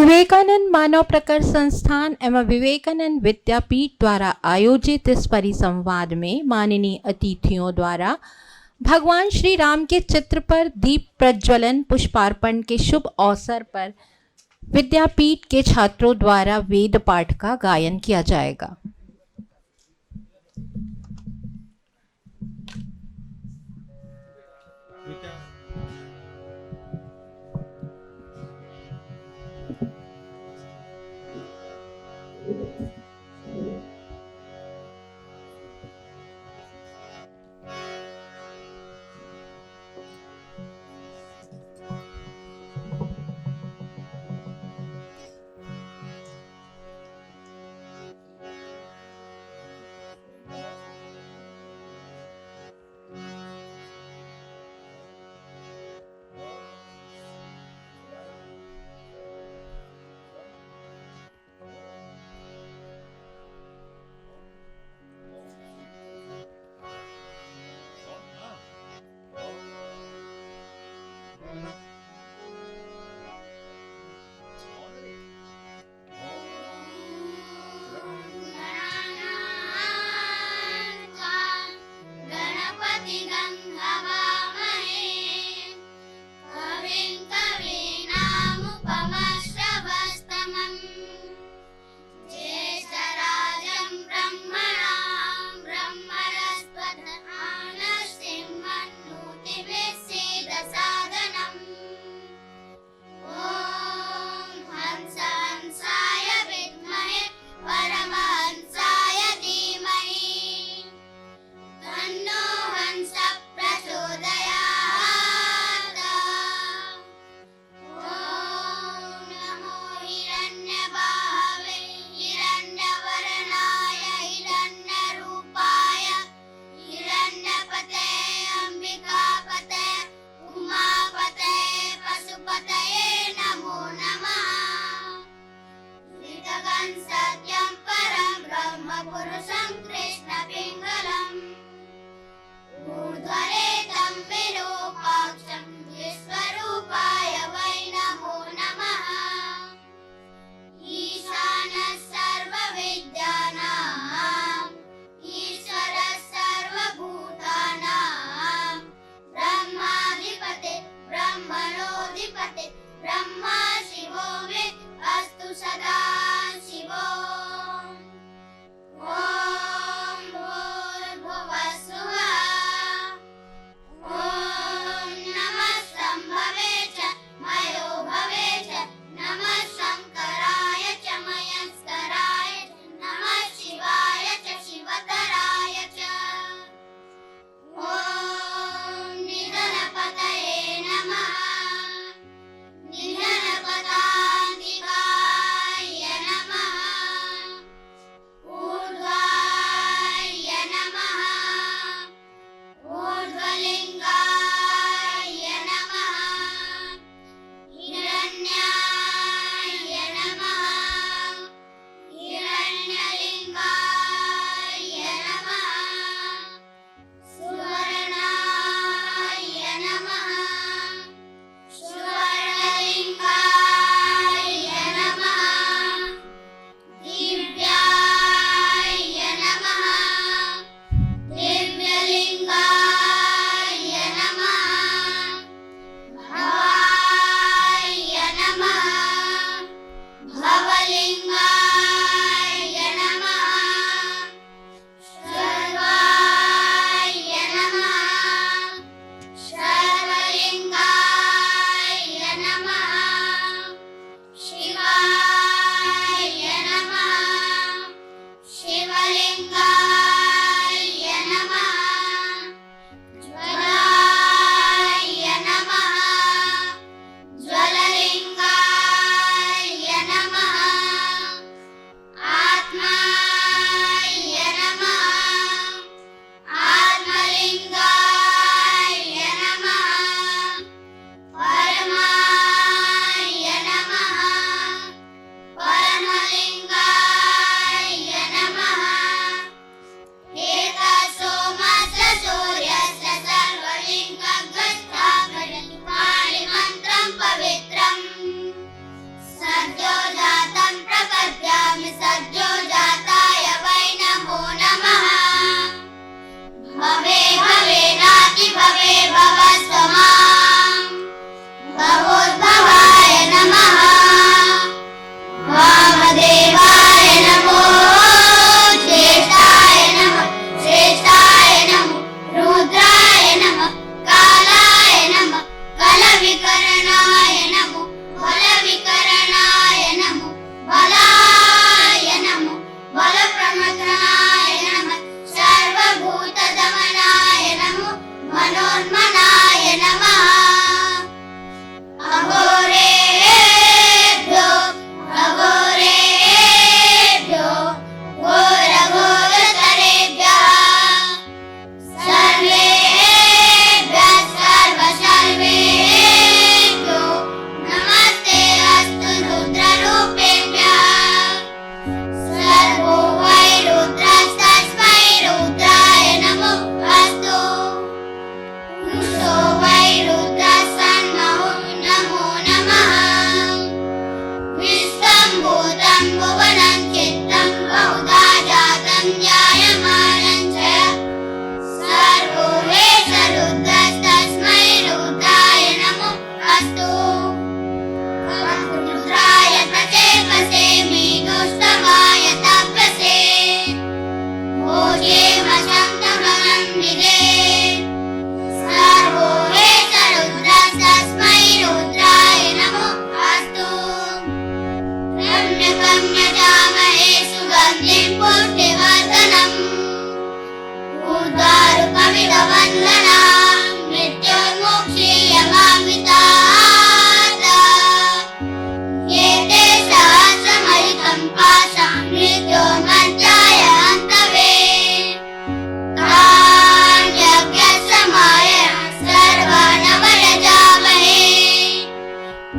विवेकानंद मानव प्रकर संस्थान एवं विवेकानंद विद्यापीठ द्वारा आयोजित इस परिसंवाद में माननीय अतिथियों द्वारा भगवान श्री राम के चित्र पर दीप प्रज्वलन पुष्पार्पण के शुभ अवसर पर विद्यापीठ के छात्रों द्वारा वेद पाठ का गायन किया जाएगा।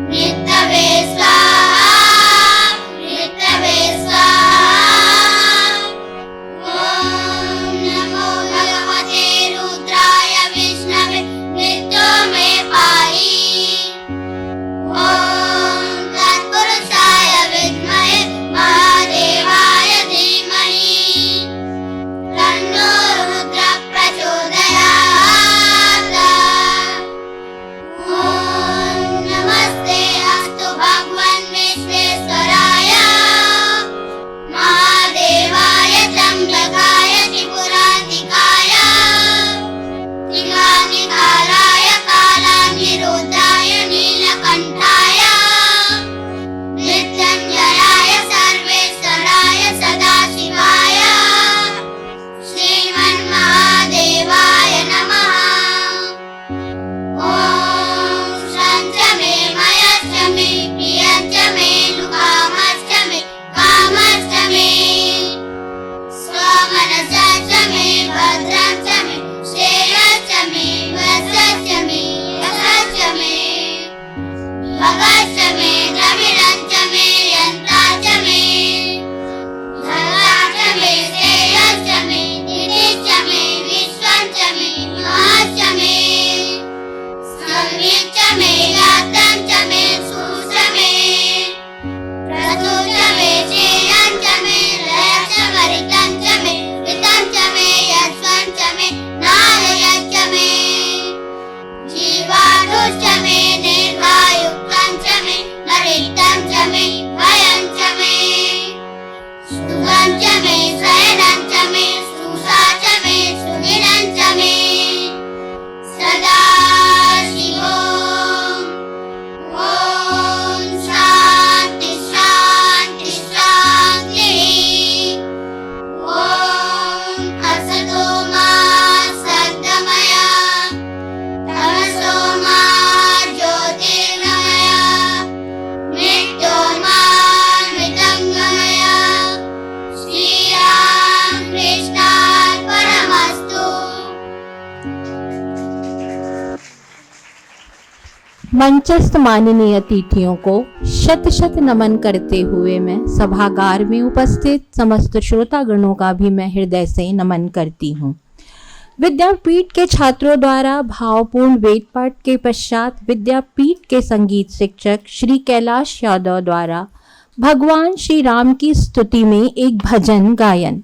मृतवे स्वाहा मृतवे स्वाहा। ॐ नमो भगवते रुद्राय विष्णवे मृत्यो मे पाहि। ॐ तत्पुरुषाय विद्महे महादेवाय धीमहि तन्नो रुद्रः प्रचोदयात्। ॐ नमस्ते अस्तु भगवन् विश्वेश्वराय महादेवाय त्र्यम्बकाय त्रिपुरान्तिकाय त्रिकाग्निकालाय कालाग्निरुद्राय नीलकण्ठाय मृत्युञ्जयाय सर्वेश्वराय सदाशिवाय श्रीमन्महादेवाय नमः। ॐ शञ्च मे मयश्च मे प्रियश्च मे लुकामश्च मे कामश्च मे स्वमनसश्च मे भद्रश्च मे श्रेयश्च मे वसश्च मे यशश्च मे भगश्च मे द्रविडश्च मे यन्ताश्च मे धर्ताश्च मे श्रेयश्च मे निधिश्च मे विश्वश्च मे महश्च मे सर्वेश्च मे गात्रश्च मे सुश्च मे प्रसूश्च मे श्रेयश्च मे लयश्च वरितश्च मे ऋतश्च मे यश्वश्च मे नालयश्च मे जीवाणुश्च मे दीर्घायुक्तश्च मे नरितश्च मे भयश्च मे सुखञ्च मे शयनञ्च मे सुषाच मे सुदिनञ्च मे सदा शिवम्। ॐ शान्ति शान्ति शान्तिः। ॐ असतो मा सद्गमय तमसो मा ज्योतिर्गमय मृत्योर्मामृतङ्गमय। श्रीरामकृष्णार्पणमस्तु। मंचस्थ माननीय अतिथियों को शत शत नमन करते हुए मैं सभागार में उपस्थित समस्त श्रोतागणों का भी मैं हृदय से नमन करती हूँ। विद्यापीठ के छात्रों द्वारा भावपूर्ण वेद पाठ के पश्चात विद्यापीठ के संगीत शिक्षक श्री कैलाश यादव द्वारा भगवान श्री राम की स्तुति में एक भजन गायन।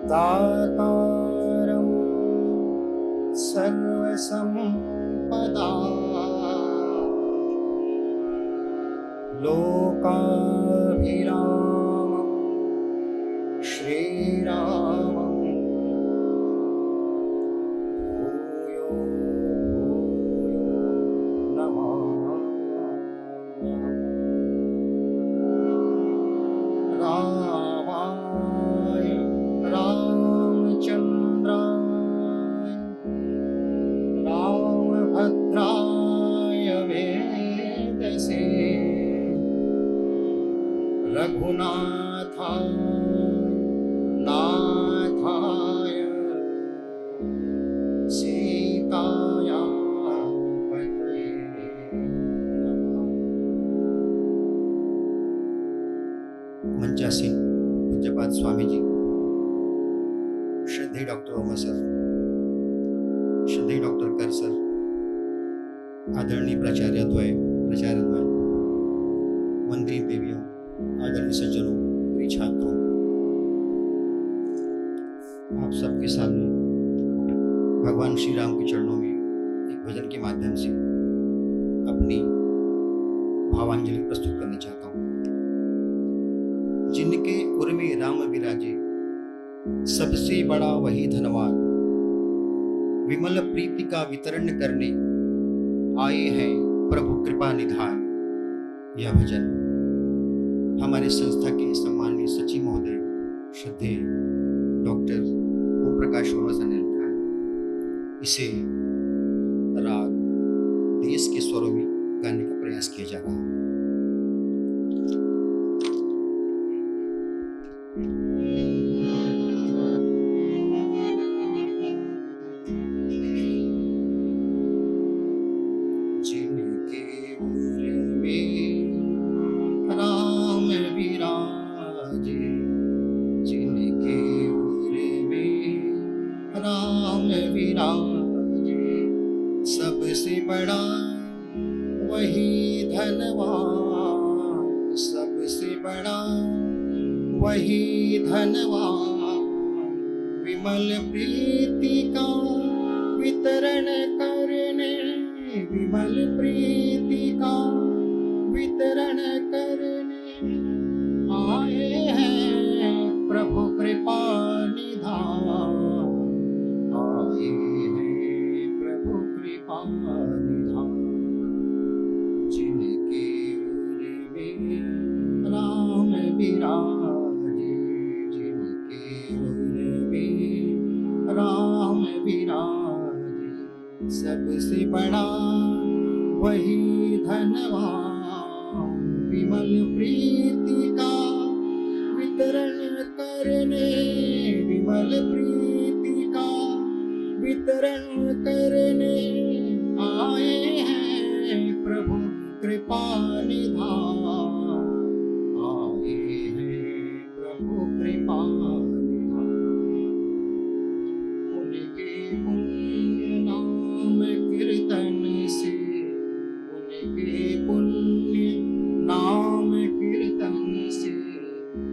दातारं सर्वसम्पदा लोकाभिरामं श्रीरामं भूयो भूयो नमामि। रामाय रामचन्द्राय रामभद्राय वेदसे रघुनाथाय नाथाय सीताया पतये नमः। मंचासीन पूज्यपाद स्वामीजी, श्रद्धेय डॉक्टर ओमा सर, श्रद्धेय डॉक्टर कर सर, आदरणीय प्राचार्यद्वय, मंत्री देवियों, आदरणीय सज्जनों, प्रिय छात्रों, आप सबके सामने भगवान श्री राम के चरणों में एक भजन के माध्यम से भावांजलि प्रस्तुत करना चाहता हूँ। जिनके उर में राम विराजे, सबसे बड़ा वही धनवान, विमल प्रीति का वितरण करने आए हैं प्रभु कृपा निधान। यह भजन हमारे संस्था के सम्माननीय सचिव महोदय श्रद्धेय डॉक्टर ओम प्रकाश वर्मा ने लिखा है। इसे राग देश के स्वरों में गाने का प्रयास किया जा रहा है। जिनके उर में राम विराजे, जिनके उर में राम विराजे, सबसे बड़ा वही धनवान, सबसे बड़ा वही धनवान, विमल प्रीति का वितरण करने, विमल प्रीति का वितरण करने आए हैं प्रभु कृपा निधान, आए हैं प्रभु कृपा निधान। जिनके उर में राम विराजे, जिनके उर में राम विराजे, सबसे बड़ा वही धनवान, विमल प्रीति का वितरण करने, विमल प्रीति का वितरण करने आए हैं प्रभु कृपा निधान, आए हैं प्रभु कृपा निधान। उनके पुण्य नाम कीर्तन से, उनके पुण्य नाम कीर्तन से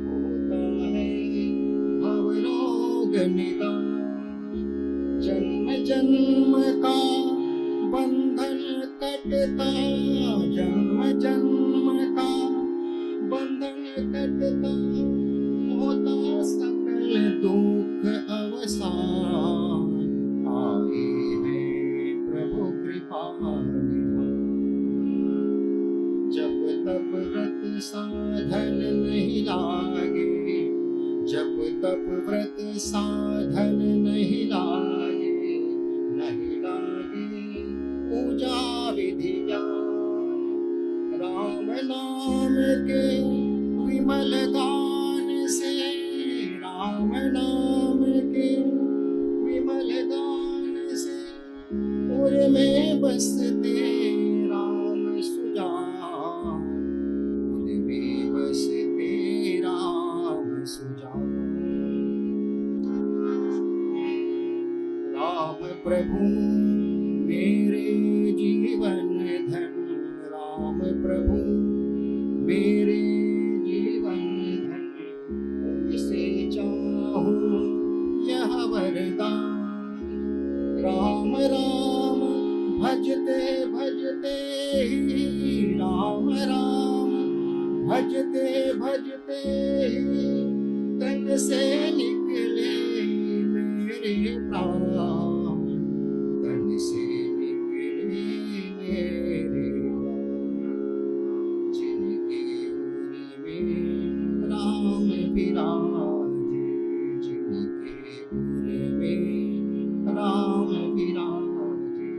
होता है भवरोग निदान। जन्म जन्म का बंधन कटता, जन्म जन्म का बंधन कटता, होता सकल दुख अवसान, आए हैं प्रभु कृपा निधान। जब तब व्रत साधन नहीं लागे, जब तब व्रत साधन नहीं लागे, नहीं लागे पूजा विधि ज्ञान, राम नाम के विमल गान से, राम नाम के विमल गान से उर में बसते राम सुजान, उर में बसते राम सुजान। राम प्रभु मेरे जीवन धन, राम प्रभु मेरे जीवन धन, उनसे चाहूं यह वरदान। राम राम भजते भजते ही, राम राम भजते भजते ही, तन से निकले मेरे प्राण, तन से निकले मेरे प्राण। जिनके उर में राम विराजे, जिनके उर में राम विराजे,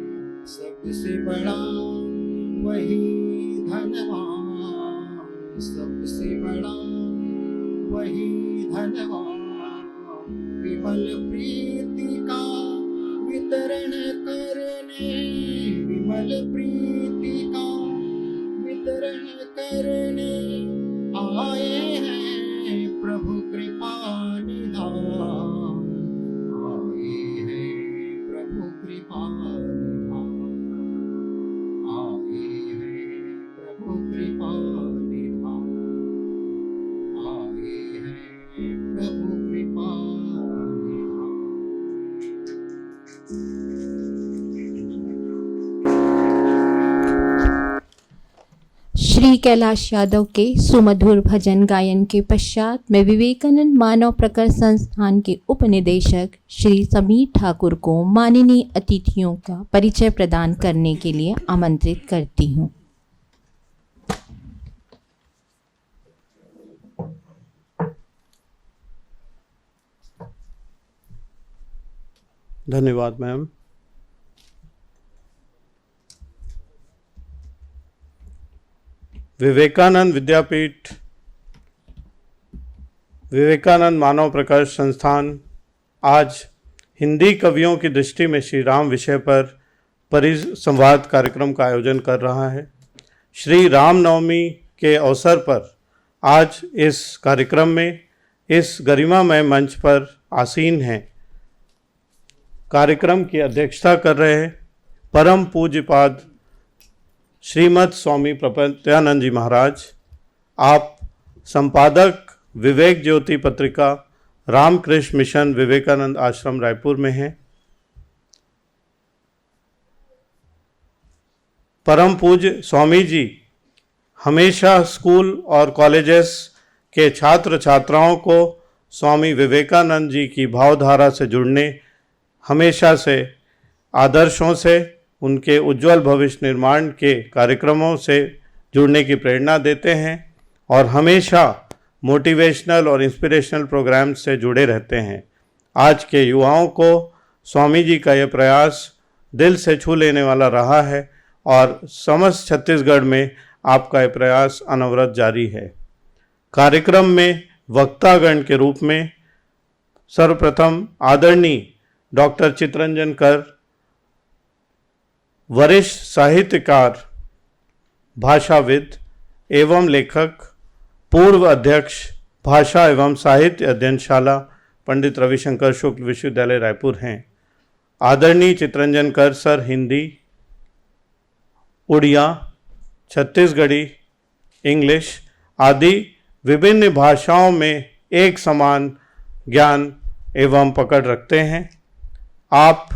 सबसे बड़ा वही धनवान, सबसे बड़ा वही धनवान, विमल प्रीति का वितरण करने, विमल प्रीति का वितरण करने आए हैं प्रभु कृपा निधान, आए हैं प्रभु कृपा निधान, आए हैं प्रभु कृपा निधान, आए हैं प्रभु कृपा निधान। श्री कैलाश यादव के सुमधुर भजन गायन के पश्चात मैं विवेकानंद मानव प्रकर संस्थान के उपनिदेशक श्री समीर ठाकुर को माननीय अतिथियों का परिचय प्रदान करने के लिए आमंत्रित करती हूँ। धन्यवाद मैम। विवेकानंद विद्यापीठ, विवेकानंद मानव प्रकाश संस्थान आज हिंदी कवियों की दृष्टि में श्री राम विषय पर परिसंवाद कार्यक्रम का आयोजन कर रहा है। श्री रामनवमी के अवसर पर आज इस कार्यक्रम में इस गरिमामय मंच पर आसीन हैं। कार्यक्रम की अध्यक्षता कर रहे हैं परम पूज्यपाद श्रीमद स्वामी प्रपत्यानंद जी महाराज। आप संपादक विवेक ज्योति पत्रिका रामकृष्ण मिशन विवेकानंद आश्रम रायपुर में हैं। परम पूज्य स्वामी जी हमेशा स्कूल और कॉलेजेस के छात्र छात्राओं को स्वामी विवेकानंद जी की भावधारा से जुड़ने, हमेशा से आदर्शों से, उनके उज्जवल भविष्य निर्माण के कार्यक्रमों से जुड़ने की प्रेरणा देते हैं और हमेशा मोटिवेशनल और इंस्पिरेशनल प्रोग्राम से जुड़े रहते हैं। आज के युवाओं को स्वामी जी का यह प्रयास दिल से छू लेने वाला रहा है और समस्त छत्तीसगढ़ में आपका यह प्रयास अनवरत जारी है। कार्यक्रम में वक्तागण के रूप में सर्वप्रथम आदरणीय डॉक्टर चितरंजन कर, वरिष्ठ साहित्यकार, भाषाविद एवं लेखक, पूर्व अध्यक्ष भाषा एवं साहित्य अध्ययनशाला पंडित रविशंकर शुक्ल विश्वविद्यालय रायपुर हैं। आदरणीय चितरंजन कर सर हिंदी, उड़िया, छत्तीसगढ़ी, इंग्लिश आदि विभिन्न भाषाओं में एक समान ज्ञान एवं पकड़ रखते हैं। आप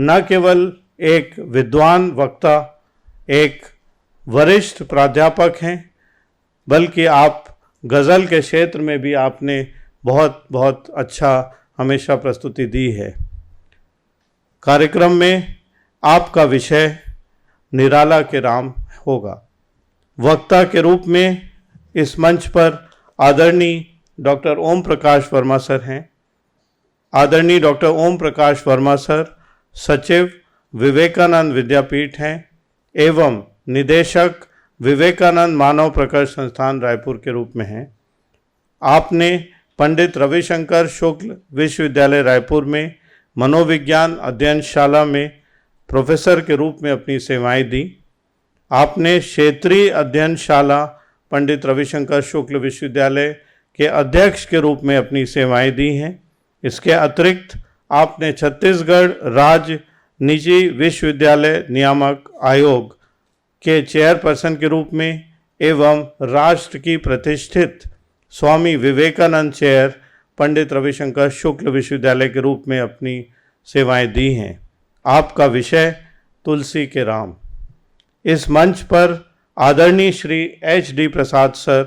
न केवल एक विद्वान वक्ता, एक वरिष्ठ प्राध्यापक हैं, बल्कि आप गज़ल के क्षेत्र में भी आपने बहुत बहुत अच्छा हमेशा प्रस्तुति दी है। कार्यक्रम में आपका विषय निराला के राम होगा। वक्ता के रूप में इस मंच पर आदरणीय डॉक्टर ओम प्रकाश वर्मा सर हैं। आदरणीय डॉक्टर ओम प्रकाश वर्मा सर सचिव विवेकानंद विद्यापीठ हैं एवं निदेशक विवेकानंद मानव प्रकर संस्थान रायपुर के रूप में हैं। आपने पंडित रविशंकर शुक्ल विश्वविद्यालय रायपुर में मनोविज्ञान अध्ययनशाला में प्रोफेसर के रूप में अपनी सेवाएं दी। आपने क्षेत्रीय अध्ययनशाला पंडित रविशंकर शुक्ल विश्वविद्यालय के अध्यक्ष के रूप में अपनी सेवाएं दी हैं। इसके अतिरिक्त आपने छत्तीसगढ़ राज्य निजी विश्वविद्यालय नियामक आयोग के चेयरपर्सन के रूप में एवं राष्ट्र की प्रतिष्ठित स्वामी विवेकानंद चेयर पंडित रविशंकर शुक्ल विश्वविद्यालय के रूप में अपनी सेवाएं दी हैं। आपका विषय तुलसी के राम। इस मंच पर आदरणीय श्री HD प्रसाद सर,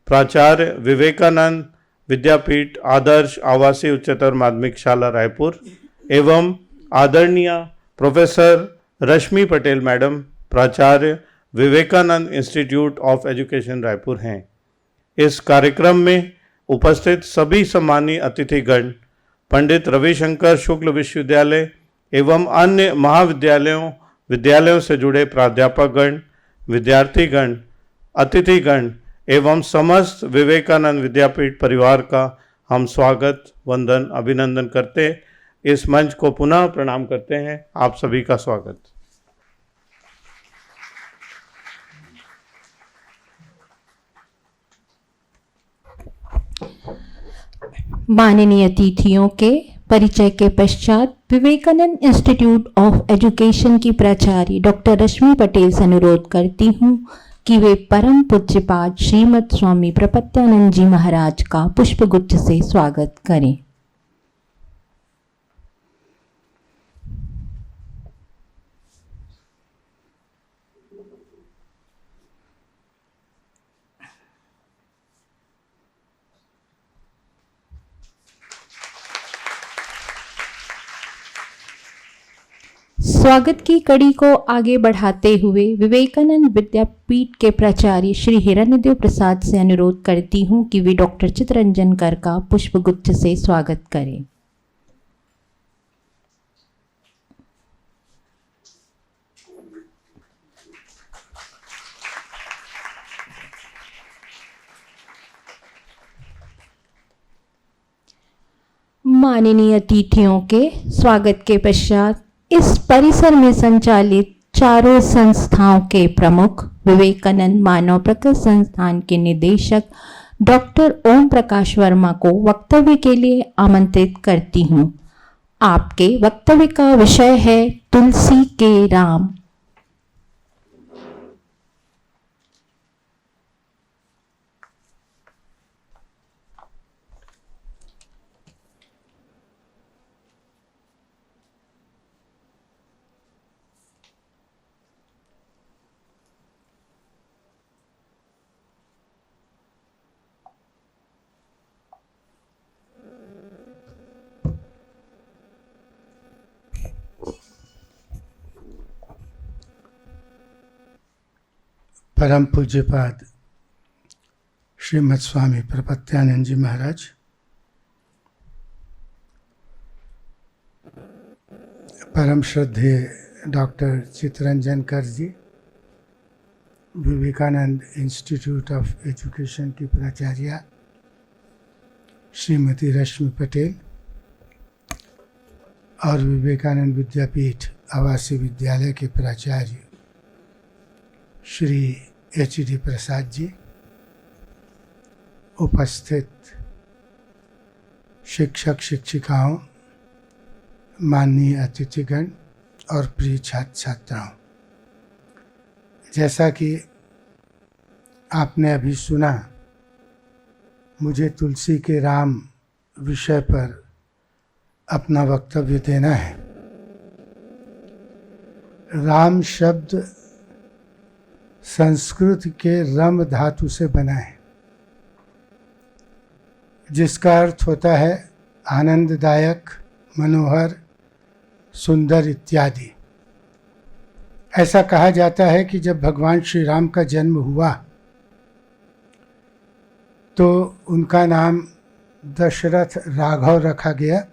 प्राचार्य विवेकानंद विद्यापीठ आदर्श आवासीय उच्चतर माध्यमिक शाला रायपुर एवं आदरणीय प्रोफेसर रश्मि पटेल मैडम, प्राचार्य Vivekananda institute of education Raipur हैं। इस कार्यक्रम में उपस्थित सभी सम्मानीय अतिथिगण, पंडित रविशंकर शुक्ल विश्वविद्यालय एवं अन्य विद्यालयों से जुड़े प्राध्यापकगण, विद्यार्थीगण, अतिथिगण एवं समस्त विवेकानंद विद्यापीठ परिवार का हम स्वागत, वंदन, अभिनंदन करते इस मंच को पुनः प्रणाम करते हैं। आप सभी का स्वागत। माननीय अतिथियों के परिचय के पश्चात विवेकानंद इंस्टीट्यूट ऑफ एजुकेशन की प्राचार्य डॉक्टर रश्मि पटेल से अनुरोध करती हूँ कि वे परम पूज्यपाद श्रीमद स्वामी प्रपत्यानंद जी महाराज का पुष्पगुच्छ से स्वागत करें। स्वागत की कड़ी को आगे बढ़ाते हुए विवेकानंद विद्यापीठ के प्राचार्य श्री हिरण्यदेव प्रसाद से अनुरोध करती हूँ कि वे डॉक्टर चित्तरंजन कर का पुष्पगुच्छ से स्वागत करें। माननीय अतिथियों के स्वागत के पश्चात इस परिसर में संचालित चारों संस्थाओं के प्रमुख विवेकानंद मानव प्रकट संस्थान के निदेशक डॉक्टर ओम प्रकाश वर्मा को वक्तव्य के लिए आमंत्रित करती हूँ। आपके वक्तव्य का विषय है तुलसी के राम। परम पूज्यपाद श्रीमद स्वामी प्रपत्यानंद जी महाराज, परम श्रद्धेय डॉक्टर चित्तरंजन कर जी, विवेकानंद इंस्टीट्यूट ऑफ एजुकेशन की प्राचार्या श्रीमती रश्मि पटेल और विवेकानंद विद्यापीठ आवासीय विद्यालय के प्राचार्य श्री एच.डी. प्रसाद जी, उपस्थित शिक्षक शिक्षिकाओं, माननीय अतिथिगण और प्रिय छात्र छात्राओं, जैसा कि आपने अभी सुना, मुझे तुलसी के राम विषय पर अपना वक्तव्य देना है। राम शब्द संस्कृत के रम धातु से बना है, जिसका अर्थ होता है आनंददायक, मनोहर, सुंदर इत्यादि। ऐसा कहा जाता है कि जब भगवान श्री राम का जन्म हुआ तो उनका नाम दशरथ राघव रखा गया।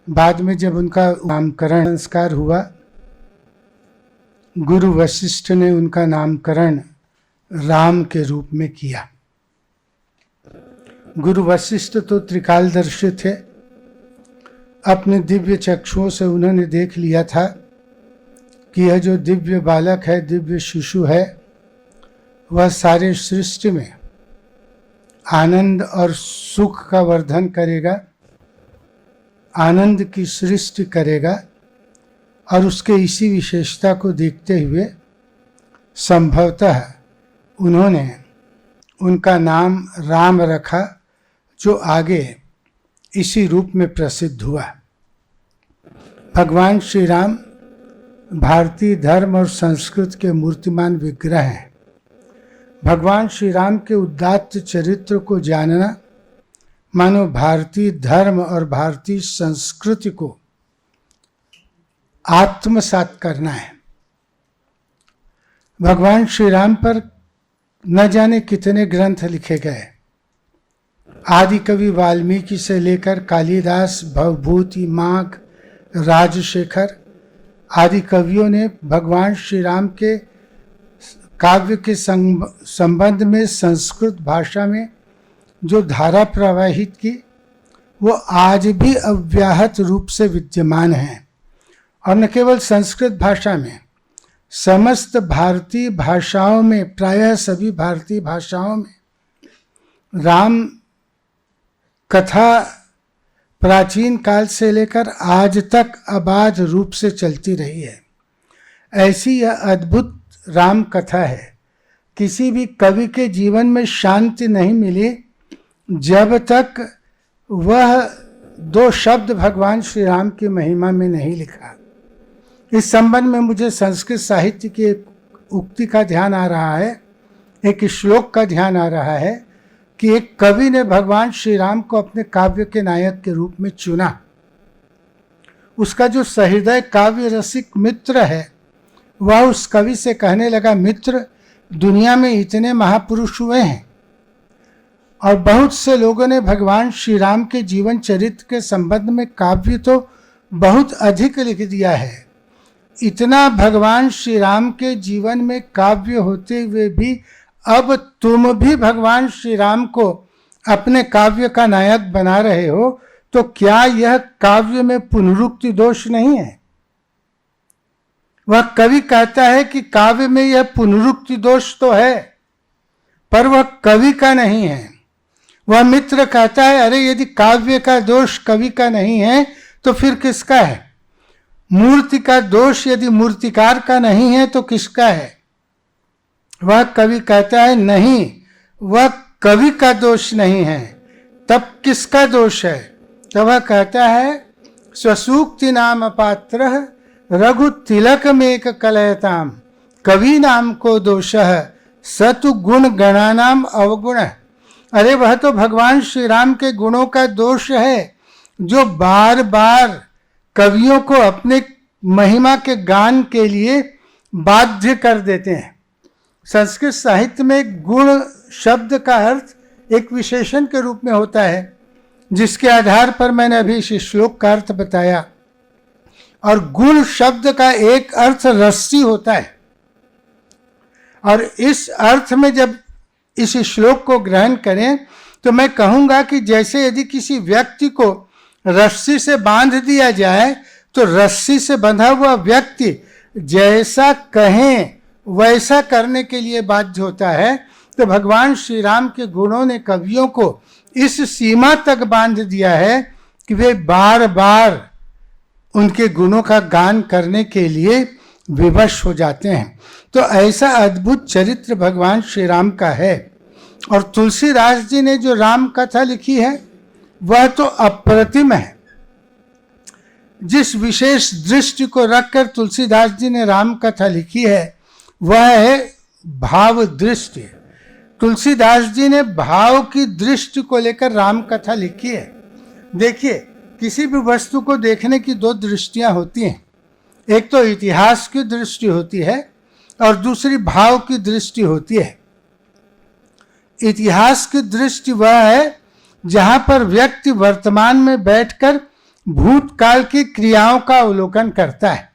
बाद में जब उनका नामकरण संस्कार हुआ, गुरु वशिष्ठ ने उनका नामकरण राम के रूप में किया। गुरु वशिष्ठ तो त्रिकालदर्शी थे। अपने दिव्य चक्षुओं से उन्होंने देख लिया था कि यह जो दिव्य बालक है, दिव्य शिशु है, वह सारे सृष्टि में आनंद और सुख का वर्धन करेगा, आनंद की सृष्टि करेगा। और उसके इसी विशेषता को देखते हुए संभवतः उन्होंने उनका नाम राम रखा, जो आगे इसी रूप में प्रसिद्ध हुआ। भगवान श्री राम भारतीय धर्म और संस्कृत के मूर्तिमान विग्रह हैं। भगवान श्री राम के उदात्त चरित्र को जानना मानो भारतीय धर्म और भारतीय संस्कृति को आत्मसात करना है। भगवान श्री राम पर न जाने कितने ग्रंथ लिखे गए। आदि कवि वाल्मीकि से लेकर कालिदास, भवभूति, माघ, राजशेखर आदि कवियों ने भगवान श्री राम के काव्य के संबंध में संस्कृत भाषा में जो धारा प्रवाहित की, वो आज भी अव्याहत रूप से विद्यमान है। और न केवल संस्कृत भाषा में, समस्त भारतीय भाषाओं में, प्रायः सभी भारतीय भाषाओं में राम कथा प्राचीन काल से लेकर आज तक अबाध रूप से चलती रही है। ऐसी यह अद्भुत राम कथा है। किसी भी कवि के जीवन में शांति नहीं मिली जब तक वह दो शब्द भगवान श्री राम की महिमा में नहीं लिखा। इस संबंध में मुझे संस्कृत साहित्य की एक उक्ति का ध्यान आ रहा है, एक श्लोक का ध्यान आ रहा है कि एक कवि ने भगवान श्री राम को अपने काव्य के नायक के रूप में चुना। उसका जो सहृदय काव्य रसिक मित्र है वह उस कवि से कहने लगा, मित्र, दुनिया में इतने महापुरुष हुए हैं और बहुत से लोगों ने भगवान श्री राम के जीवन चरित्र के संबंध में काव्य तो बहुत अधिक लिख दिया है। इतना भगवान श्री राम के जीवन में काव्य होते हुए भी अब तुम भी भगवान श्री राम को अपने काव्य का नायक बना रहे हो, तो क्या यह काव्य में पुनरुक्ति दोष नहीं है? वह कवि कहता है कि काव्य में यह पुनरुक्ति दोष तो है, पर वह कवि का नहीं है। वह मित्र कहता है, अरे यदि काव्य का दोष कवि का नहीं है तो फिर किसका है? मूर्ति का दोष यदि मूर्तिकार का नहीं है तो किसका है? वह कवि कहता है, नहीं, वह कवि का दोष नहीं है, तब किसका दोष है? तब वह कहता है, स्वसूक्ति नाम पात्र रघु तिलक मेक कलयताम कवि नाम को दोष सतु गुण गणानाम अवगुण। अरे वह तो भगवान श्री राम के गुणों का दोष है जो बार बार कवियों को अपने महिमा के गान के लिए बाध्य कर देते हैं। संस्कृत साहित्य में गुण शब्द का अर्थ एक विशेषण के रूप में होता है, जिसके आधार पर मैंने अभी इस श्लोक का अर्थ बताया। और गुण शब्द का एक अर्थ रस्सी होता है, और इस अर्थ में जब इस श्लोक को ग्रहण करें तो मैं कहूँगा कि जैसे यदि किसी व्यक्ति को रस्सी से बांध दिया जाए तो रस्सी से बंधा हुआ व्यक्ति जैसा कहें वैसा करने के लिए बाध्य होता है, तो भगवान श्री राम के गुणों ने कवियों को इस सीमा तक बांध दिया है कि वे बार बार उनके गुणों का गान करने के लिए विवश हो जाते हैं। तो ऐसा अद्भुत चरित्र भगवान श्री राम का है। और तुलसीदास जी ने जो राम कथा लिखी है वह तो अप्रतिम है। जिस विशेष दृष्टि को रखकर तुलसीदास जी ने राम कथा लिखी है वह है भाव दृष्टि। तुलसीदास जी ने भाव की दृष्टि को लेकर राम कथा लिखी है। देखिए, किसी भी वस्तु को देखने की दो दृष्टियां होती हैं, एक तो इतिहास की दृष्टि होती है और दूसरी भाव की दृष्टि होती है। इतिहास की दृष्टि वह है जहां पर व्यक्ति वर्तमान में बैठकर भूतकाल की क्रियाओं का अवलोकन करता है।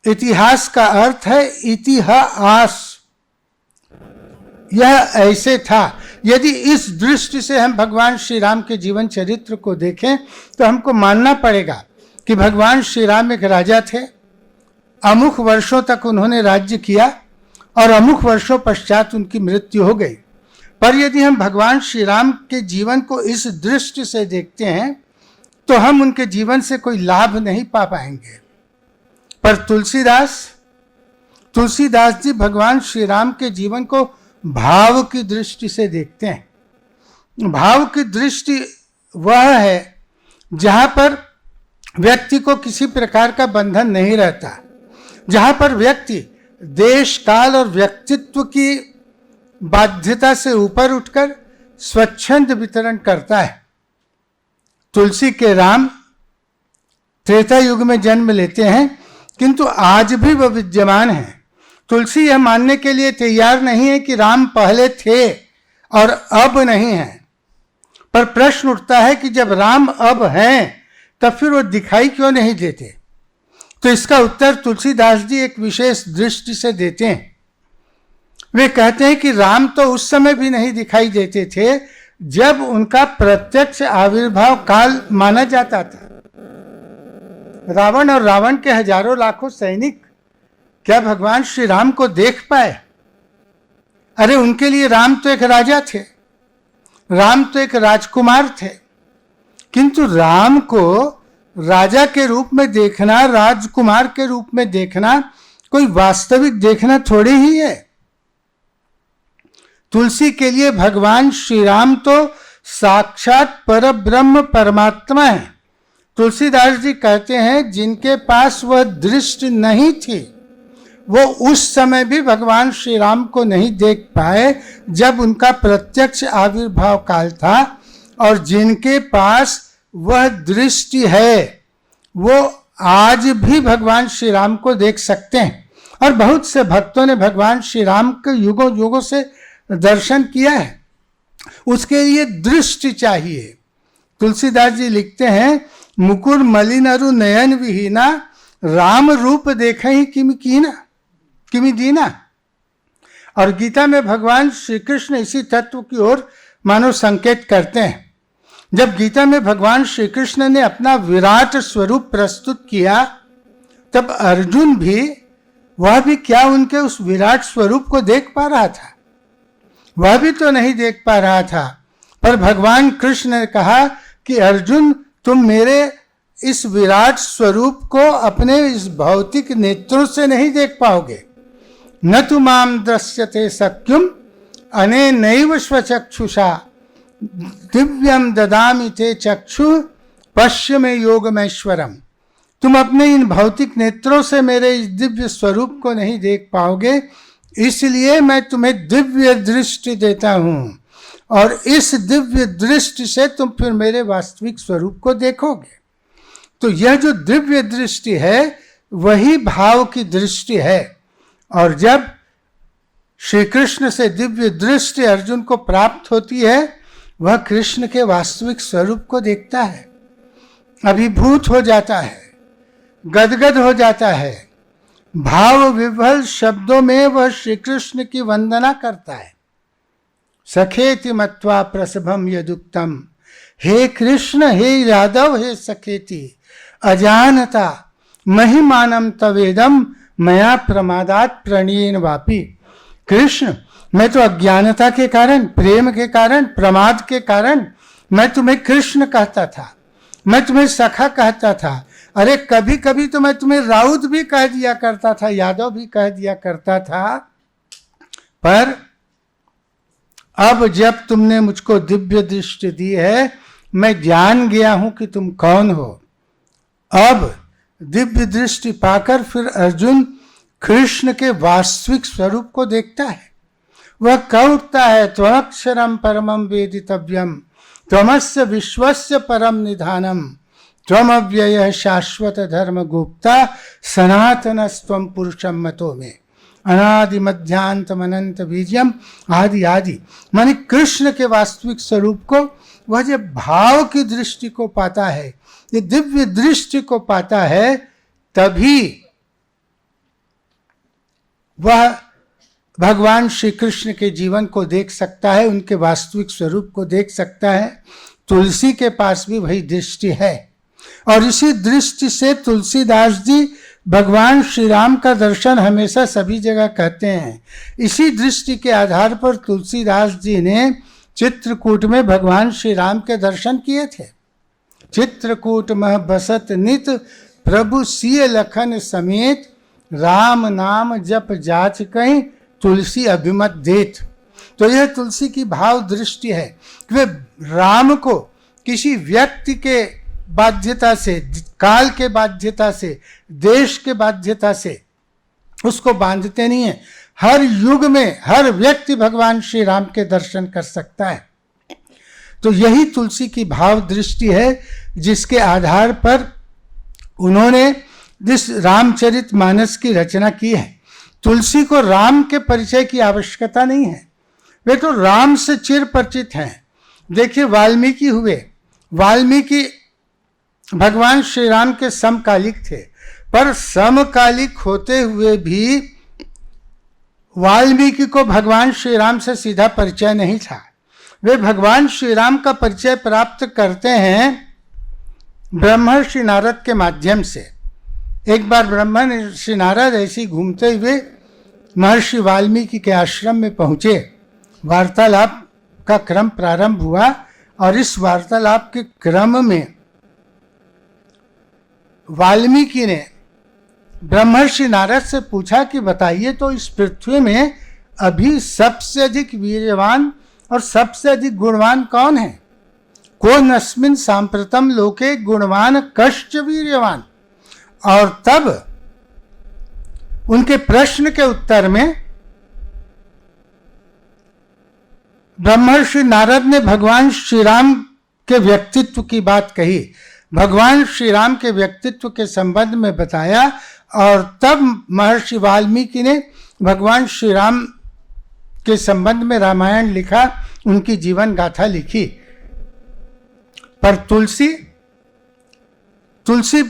इतिहास का अर्थ है इतिहास, यह ऐसे था। यदि इस दृष्टि से हम भगवान श्री राम के जीवन चरित्र को देखें तो हमको मानना पड़ेगा कि भगवान श्री राम एक राजा थे, अमुक वर्षों तक उन्होंने राज्य किया और अमुक वर्षों पश्चात उनकी मृत्यु हो गई। पर यदि हम भगवान श्री राम के जीवन को इस दृष्टि से देखते हैं तो हम उनके जीवन से कोई लाभ नहीं पा पाएंगे। पर तुलसीदास जी भगवान श्री राम के जीवन को भाव की दृष्टि से देखते हैं। भाव की दृष्टि वह है जहां पर व्यक्ति को किसी प्रकार का बंधन नहीं रहता, जहां पर व्यक्ति देश काल और व्यक्तित्व की बाध्यता से ऊपर उठकर स्वच्छंद वितरण करता है। तुलसी के राम त्रेता युग में जन्म लेते हैं, किंतु आज भी वह विद्यमान है। तुलसी यह मानने के लिए तैयार नहीं है कि राम पहले थे और अब नहीं है। पर प्रश्न उठता है कि जब राम अब हैं तब फिर वो दिखाई क्यों नहीं देते? तो इसका उत्तर तुलसीदास जी एक विशेष दृष्टि से देते हैं। वे कहते हैं कि राम तो उस समय भी नहीं दिखाई देते थे जब उनका प्रत्यक्ष आविर्भाव काल माना जाता था। रावण और रावण के हजारों लाखों सैनिक क्या भगवान श्री राम को देख पाए? अरे उनके लिए राम तो एक राजा थे, राम तो एक राजकुमार थे, किंतु राम को राजा के रूप में देखना, राजकुमार के रूप में देखना कोई वास्तविक देखना थोड़ी ही है। तुलसी के लिए भगवान श्री राम तो साक्षात परब्रह्म परमात्मा है। तुलसीदास जी कहते हैं जिनके पास वह दृष्टि नहीं थी वो उस समय भी भगवान श्री राम को नहीं देख पाए जब उनका प्रत्यक्ष आविर्भाव काल था, और जिनके पास वह दृष्टि है वो आज भी भगवान श्री राम को देख सकते हैं। और बहुत से भक्तों ने भगवान श्री राम के युगों युगों से दर्शन किया है। उसके लिए दृष्टि चाहिए। तुलसीदास जी लिखते हैं, मुकुर मलिन अरु नयन विहीना, राम रूप देखे ही किमि दीना। और गीता में भगवान श्री कृष्ण इसी तत्व की ओर मानो संकेत करते हैं। जब गीता में भगवान श्री कृष्ण ने अपना विराट स्वरूप प्रस्तुत किया, तब अर्जुन भी, वह भी क्या उनके उस विराट स्वरूप को देख पा रहा था? वह भी तो नहीं देख पा रहा था। पर भगवान कृष्ण ने कहा कि अर्जुन, तुम मेरे इस विराट स्वरूप को अपने इस भौतिक नेत्रों से नहीं देख पाओगे। न तु माम दृश्यते शक्युम अनेनैव स्वचक्षुषा, दिव्यम ददामि ते चक्षु पश्य में योगमैश्वरम। तुम अपने इन भौतिक नेत्रों से मेरे इस दिव्य स्वरूप को नहीं देख पाओगे, इसलिए मैं तुम्हें दिव्य दृष्टि देता हूं, और इस दिव्य दृष्टि से तुम फिर मेरे वास्तविक स्वरूप को देखोगे। तो यह जो दिव्य दृष्टि है वही भाव की दृष्टि है। और जब श्री कृष्ण से दिव्य दृष्टि अर्जुन को प्राप्त होती है, वह कृष्ण के वास्तविक स्वरूप को देखता है, अभिभूत हो जाता है, गदगद हो जाता है। भाव विह्वल शब्दों में वह श्री कृष्ण की वंदना करता है। सखेति मत्वा प्रसभम यदुक्तम, हे कृष्ण, हे यादव, हे सखेति, अजानता महिमानम तवेदम मया प्रमादात प्रणयेन वापि। कृष्ण, मैं तो अज्ञानता के कारण, प्रेम के कारण, प्रमाद के कारण मैं तुम्हें कृष्ण कहता था, मैं तुम्हें सखा कहता था। अरे कभी कभी तो मैं तुम्हें राउत भी कह दिया करता था, यादव भी कह दिया करता था। पर अब जब तुमने मुझको दिव्य दृष्टि दी है, मैं जान गया हूं कि तुम कौन हो। अब दिव्य दृष्टि पाकर फिर अर्जुन कृष्ण के वास्तविक स्वरूप को देखता है। वह कह उठता है, त्वमक्षरम परमं वेदितव्यम, त्वमस्य विश्वस्य परम निधानम, त्वमव्ययः शाश्वत धर्म गुप्ता, सनातनस्त्वं पुरुषं मतो में, अनादि मध्यांतम अनंत बीजम, आदि आदि। माने कृष्ण के वास्तविक स्वरूप को वह जब भाव की दृष्टि को पाता है, ये दिव्य दृष्टि को पाता है, तभी वह भगवान श्री कृष्ण के जीवन को देख सकता है, उनके वास्तविक स्वरूप को देख सकता है। तुलसी के पास भी वही दृष्टि है, और इसी दृष्टि से तुलसीदास जी भगवान श्री राम का दर्शन हमेशा सभी जगह कहते हैं। इसी दृष्टि के आधार पर तुलसीदास जी ने चित्रकूट में भगवान श्री राम के दर्शन किए थे। चित्रकूट मह बसत नित, प्रभु सिय लखन समेत, राम नाम जप जाच कहीं, तुलसी अभिमत देत। तो यह तुलसी की भाव दृष्टि है कि वे राम को किसी व्यक्ति के बाध्यता से, काल के बाध्यता से, देश के बाध्यता से उसको बांधते नहीं है। हर युग में हर व्यक्ति भगवान श्री राम के दर्शन कर सकता है। तो यही तुलसी की भाव दृष्टि है, जिसके आधार पर उन्होंने जिस रामचरितमानस की रचना की है। तुलसी को राम के परिचय की आवश्यकता नहीं है, वे तो राम से चिर परिचित हैं। देखिए, वाल्मीकि हुए, वाल्मीकि भगवान श्री राम के समकालिक थे, पर समकालिक होते हुए भी वाल्मीकि को भगवान श्री राम से सीधा परिचय नहीं था। वे भगवान श्री राम का परिचय प्राप्त करते हैं ब्रह्मर्षि नारद के माध्यम से। एक बार ब्रह्मर्षि नारद ऐसे घूमते हुए महर्षि वाल्मीकि के आश्रम में पहुंचे। वार्तालाप का क्रम प्रारंभ हुआ, और इस वार्तालाप के क्रम में वाल्मीकि ने ब्रह्मर्षि नारद से पूछा कि बताइए तो इस पृथ्वी में अभी सबसे अधिक वीर्यवान और सबसे अधिक गुणवान कौन है? को नस्मिन सांप्रतम लोके गुणवान कश्च वीर्यवान। और तब उनके प्रश्न के उत्तर में ब्रह्मर्षि नारद ने भगवान श्री राम के व्यक्तित्व की बात कही। भगवान श्री राम के व्यक्तित्व के संबंध में बताया, और तब महर्षि वाल्मीकि ने भगवान श्री राम के संबंध में रामायण लिखा, उनकी जीवन गाथा लिखी। पर तुलसी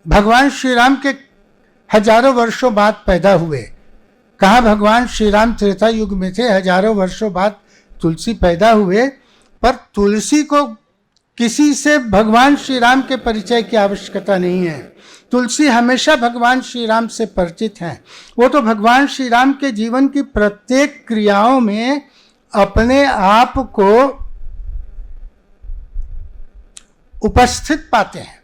भगवान श्री राम के हजारों वर्षों बाद पैदा हुए। कहाँ भगवान श्री राम त्रेता युग में थे, हजारों वर्षों बाद तुलसी पैदा हुए। पर तुलसी को किसी से भगवान श्री राम के परिचय की आवश्यकता नहीं है। तुलसी हमेशा भगवान श्री राम से परिचित हैं। वो तो भगवान श्री राम के जीवन की प्रत्येक क्रियाओं में अपने आप को उपस्थित पाते हैं।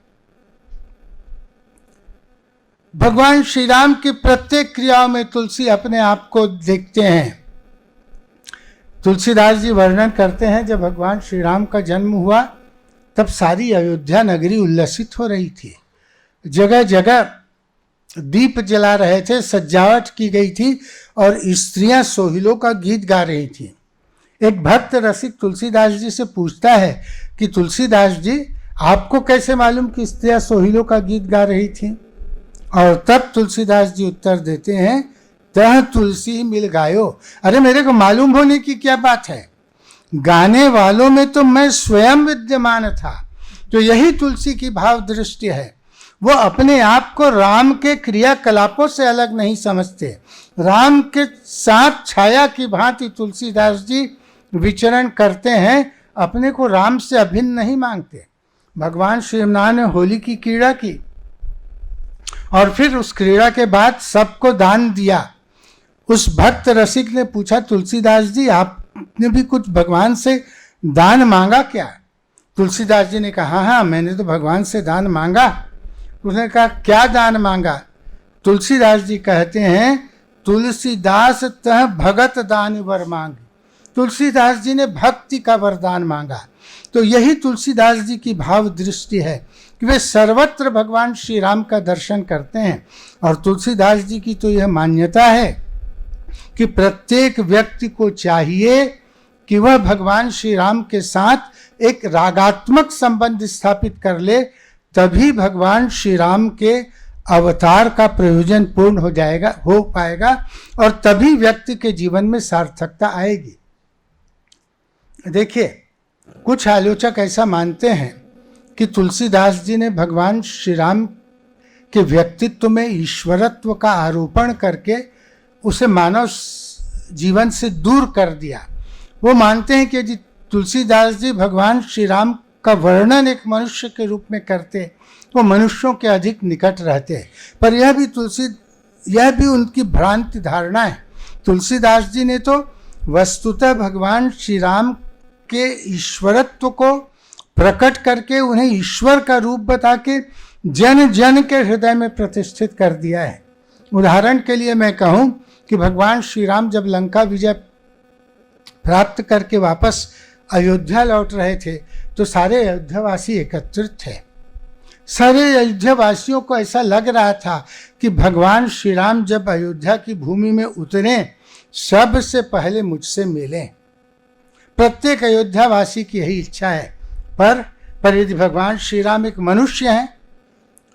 भगवान श्री राम की प्रत्येक क्रियाओं में तुलसी अपने आप को देखते हैं। तुलसीदास जी वर्णन करते हैं, जब भगवान श्री राम का जन्म हुआ तब सारी अयोध्या नगरी उल्लसित हो रही थी। जगह जगह दीप जला रहे थे, सजावट की गई थी और स्त्रियां सोहिलों का गीत गा रही थी। एक भक्त रसिक तुलसीदास जी से पूछता है कि तुलसीदास जी, आपको कैसे मालूम कि स्त्रियां सोहिलों का गीत गा रही थी? और तब तुलसीदास जी उत्तर देते हैं, तह तुलसी मिल गायो। अरे मेरे को मालूम होने की क्या बात है, गाने वालों में तो मैं स्वयं विद्यमान था। तो यही तुलसी की भाव दृष्टि है। वो अपने आप को राम के क्रियाकलापों से अलग नहीं समझते। राम के साथ छाया की भांति तुलसीदास जी विचरण करते हैं, अपने को राम से अभिन्न नहीं मांगते। भगवान श्री राम ने होली की क्रीड़ा की और फिर उस क्रीड़ा के बाद सबको दान दिया। उस भक्त रसिक ने पूछा, तुलसीदास जी आपने भी कुछ भगवान से दान मांगा क्या? तुलसीदास जी ने कहा, हाँ मैंने तो भगवान से दान मांगा। उसने कहा, क्या दान मांगा? तुलसीदास जी कहते हैं, तुलसीदास तह भगत दान वर मांग। तुलसीदास जी ने भक्ति का वरदान मांगा। तो यही तुलसीदास जी की भाव दृष्टि है कि वे सर्वत्र भगवान श्री राम का दर्शन करते हैं। और तुलसीदास जी की तो यह मान्यता है कि प्रत्येक व्यक्ति को चाहिए कि वह भगवान श्री राम के साथ एक रागात्मक संबंध स्थापित कर ले, तभी भगवान श्री राम के अवतार का प्रयोजन पूर्ण हो पाएगा और तभी व्यक्ति के जीवन में सार्थकता आएगी। देखिए, कुछ आलोचक ऐसा मानते हैं कि तुलसीदास जी ने भगवान श्री राम के व्यक्तित्व में ईश्वरत्व का आरोपण करके उसे मानव जीवन से दूर कर दिया। वो मानते हैं कि यदि तुलसीदास जी भगवान श्री राम का वर्णन एक मनुष्य के रूप में करते तो मनुष्यों के अधिक निकट रहते। पर यह भी उनकी भ्रांति धारणा है। तुलसीदास जी ने तो वस्तुतः भगवान श्री राम के ईश्वरत्व को प्रकट करके उन्हें ईश्वर का रूप बता के जन जन के हृदय में प्रतिष्ठित कर दिया है। उदाहरण के लिए मैं कहूँ कि भगवान श्री राम जब लंका विजय प्राप्त करके वापस अयोध्या लौट रहे थे तो सारे अयोध्यावासी एकत्रित थे। सारे अयोध्यावासियों को ऐसा लग रहा था कि भगवान श्री राम जब अयोध्या की भूमि में उतरे सबसे पहले मुझसे मिलें। प्रत्येक अयोध्यावासी की यही इच्छा है। पर यदि भगवान श्री राम एक मनुष्य हैं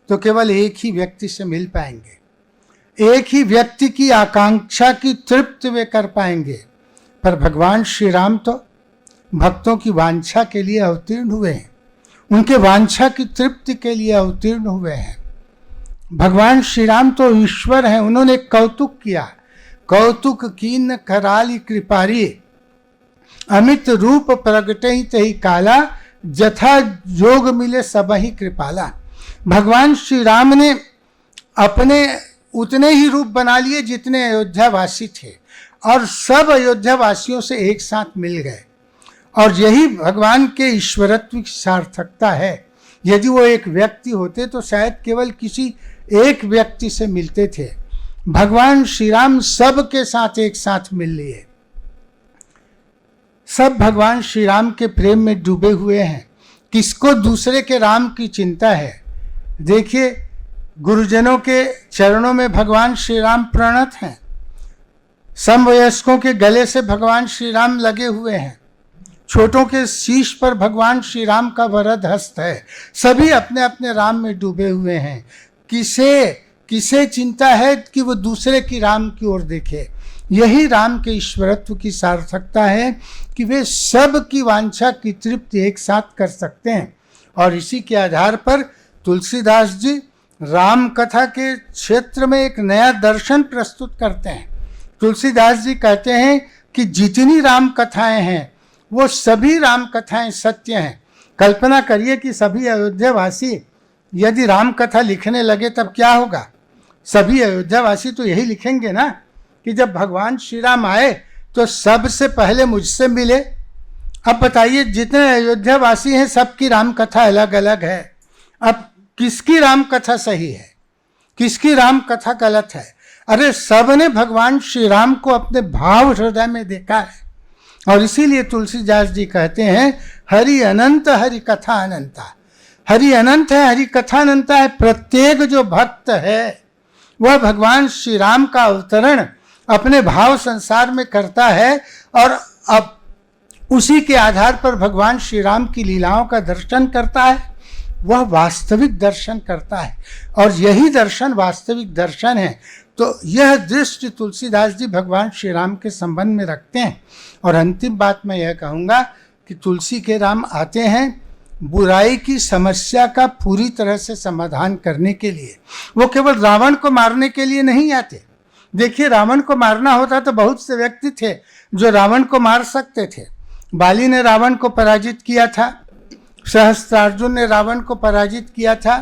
तो केवल एक ही व्यक्ति से मिल पाएंगे, एक ही व्यक्ति की आकांक्षा की तृप्ति वे कर पाएंगे। पर भगवान श्री राम तो भक्तों की वांछा के लिए अवतीर्ण हुए हैं, उनके वांछा की तृप्ति के लिए अवतीर्ण हुए हैं। भगवान श्री राम तो ईश्वर हैं। उन्होंने कौतुक किया, कौतुक कीन कराली कृपारी, अमित रूप प्रगटहि तहि काला, जथा जोग मिले सबहि कृपाला। भगवान श्री राम ने अपने उतने ही रूप बना लिए जितने अयोध्यावासी थे और सब अयोध्यावासियों से एक साथ मिल गए। और यही भगवान के ईश्वरत्व की सार्थकता है। यदि वो एक व्यक्ति होते तो शायद केवल किसी एक व्यक्ति से मिलते थे। भगवान श्री राम सब के साथ एक साथ मिल लिए। सब भगवान श्री राम के प्रेम में डूबे हुए हैं। किसको दूसरे के राम की चिंता है? देखिए, गुरुजनों के चरणों में भगवान श्री राम प्रणत हैं। समवयस्कों के गले से भगवान श्री राम लगे हुए हैं। छोटों के शीश पर भगवान श्री राम का वरद हस्त है। सभी अपने अपने राम में डूबे हुए हैं। किसे चिंता है कि वो दूसरे की राम की ओर देखे। यही राम के ईश्वरत्व की सार्थकता है कि वे सब की वांछा की तृप्ति एक साथ कर सकते हैं। और इसी के आधार पर तुलसीदास जी राम कथा के क्षेत्र में एक नया दर्शन प्रस्तुत करते हैं। तुलसीदास जी कहते हैं कि जितनी राम कथाएं हैं वो सभी राम कथाएं सत्य हैं। कल्पना करिए कि सभी अयोध्यावासी यदि राम कथा लिखने लगे तब क्या होगा। सभी अयोध्यावासी तो यही लिखेंगे ना कि जब भगवान श्री राम आए तो सबसे पहले मुझसे मिले। अब बताइए, जितने अयोध्यावासी हैं सबकी राम कथा अलग अलग है। अब किसकी राम कथा सही है, किसकी राम कथा गलत है? अरे सब ने भगवान श्री राम को अपने भाव हृदय में देखा है। और इसीलिए तुलसीदास जी कहते हैं हरि अनंत हरि कथा अनंता। हरि अनंत है, हरि कथा अनंता है। प्रत्येक जो भक्त है वह भगवान श्री राम का अवतरण अपने भाव संसार में करता है और अब उसी के आधार पर भगवान श्री राम की लीलाओं का दर्शन करता है। वह वास्तविक दर्शन करता है और यही दर्शन वास्तविक दर्शन है। तो यह दृष्टि तुलसीदास जी भगवान श्री राम के संबंध में रखते हैं। और अंतिम बात मैं यह कहूँगा कि तुलसी के राम आते हैं बुराई की समस्या का पूरी तरह से समाधान करने के लिए। वो केवल रावण को मारने के लिए नहीं आते। देखिए, रावण को मारना होता तो बहुत से व्यक्ति थे जो रावण को मार सकते थे। बाली ने रावण को पराजित किया था, सहस्त्रार्जुन ने रावण को पराजित किया था,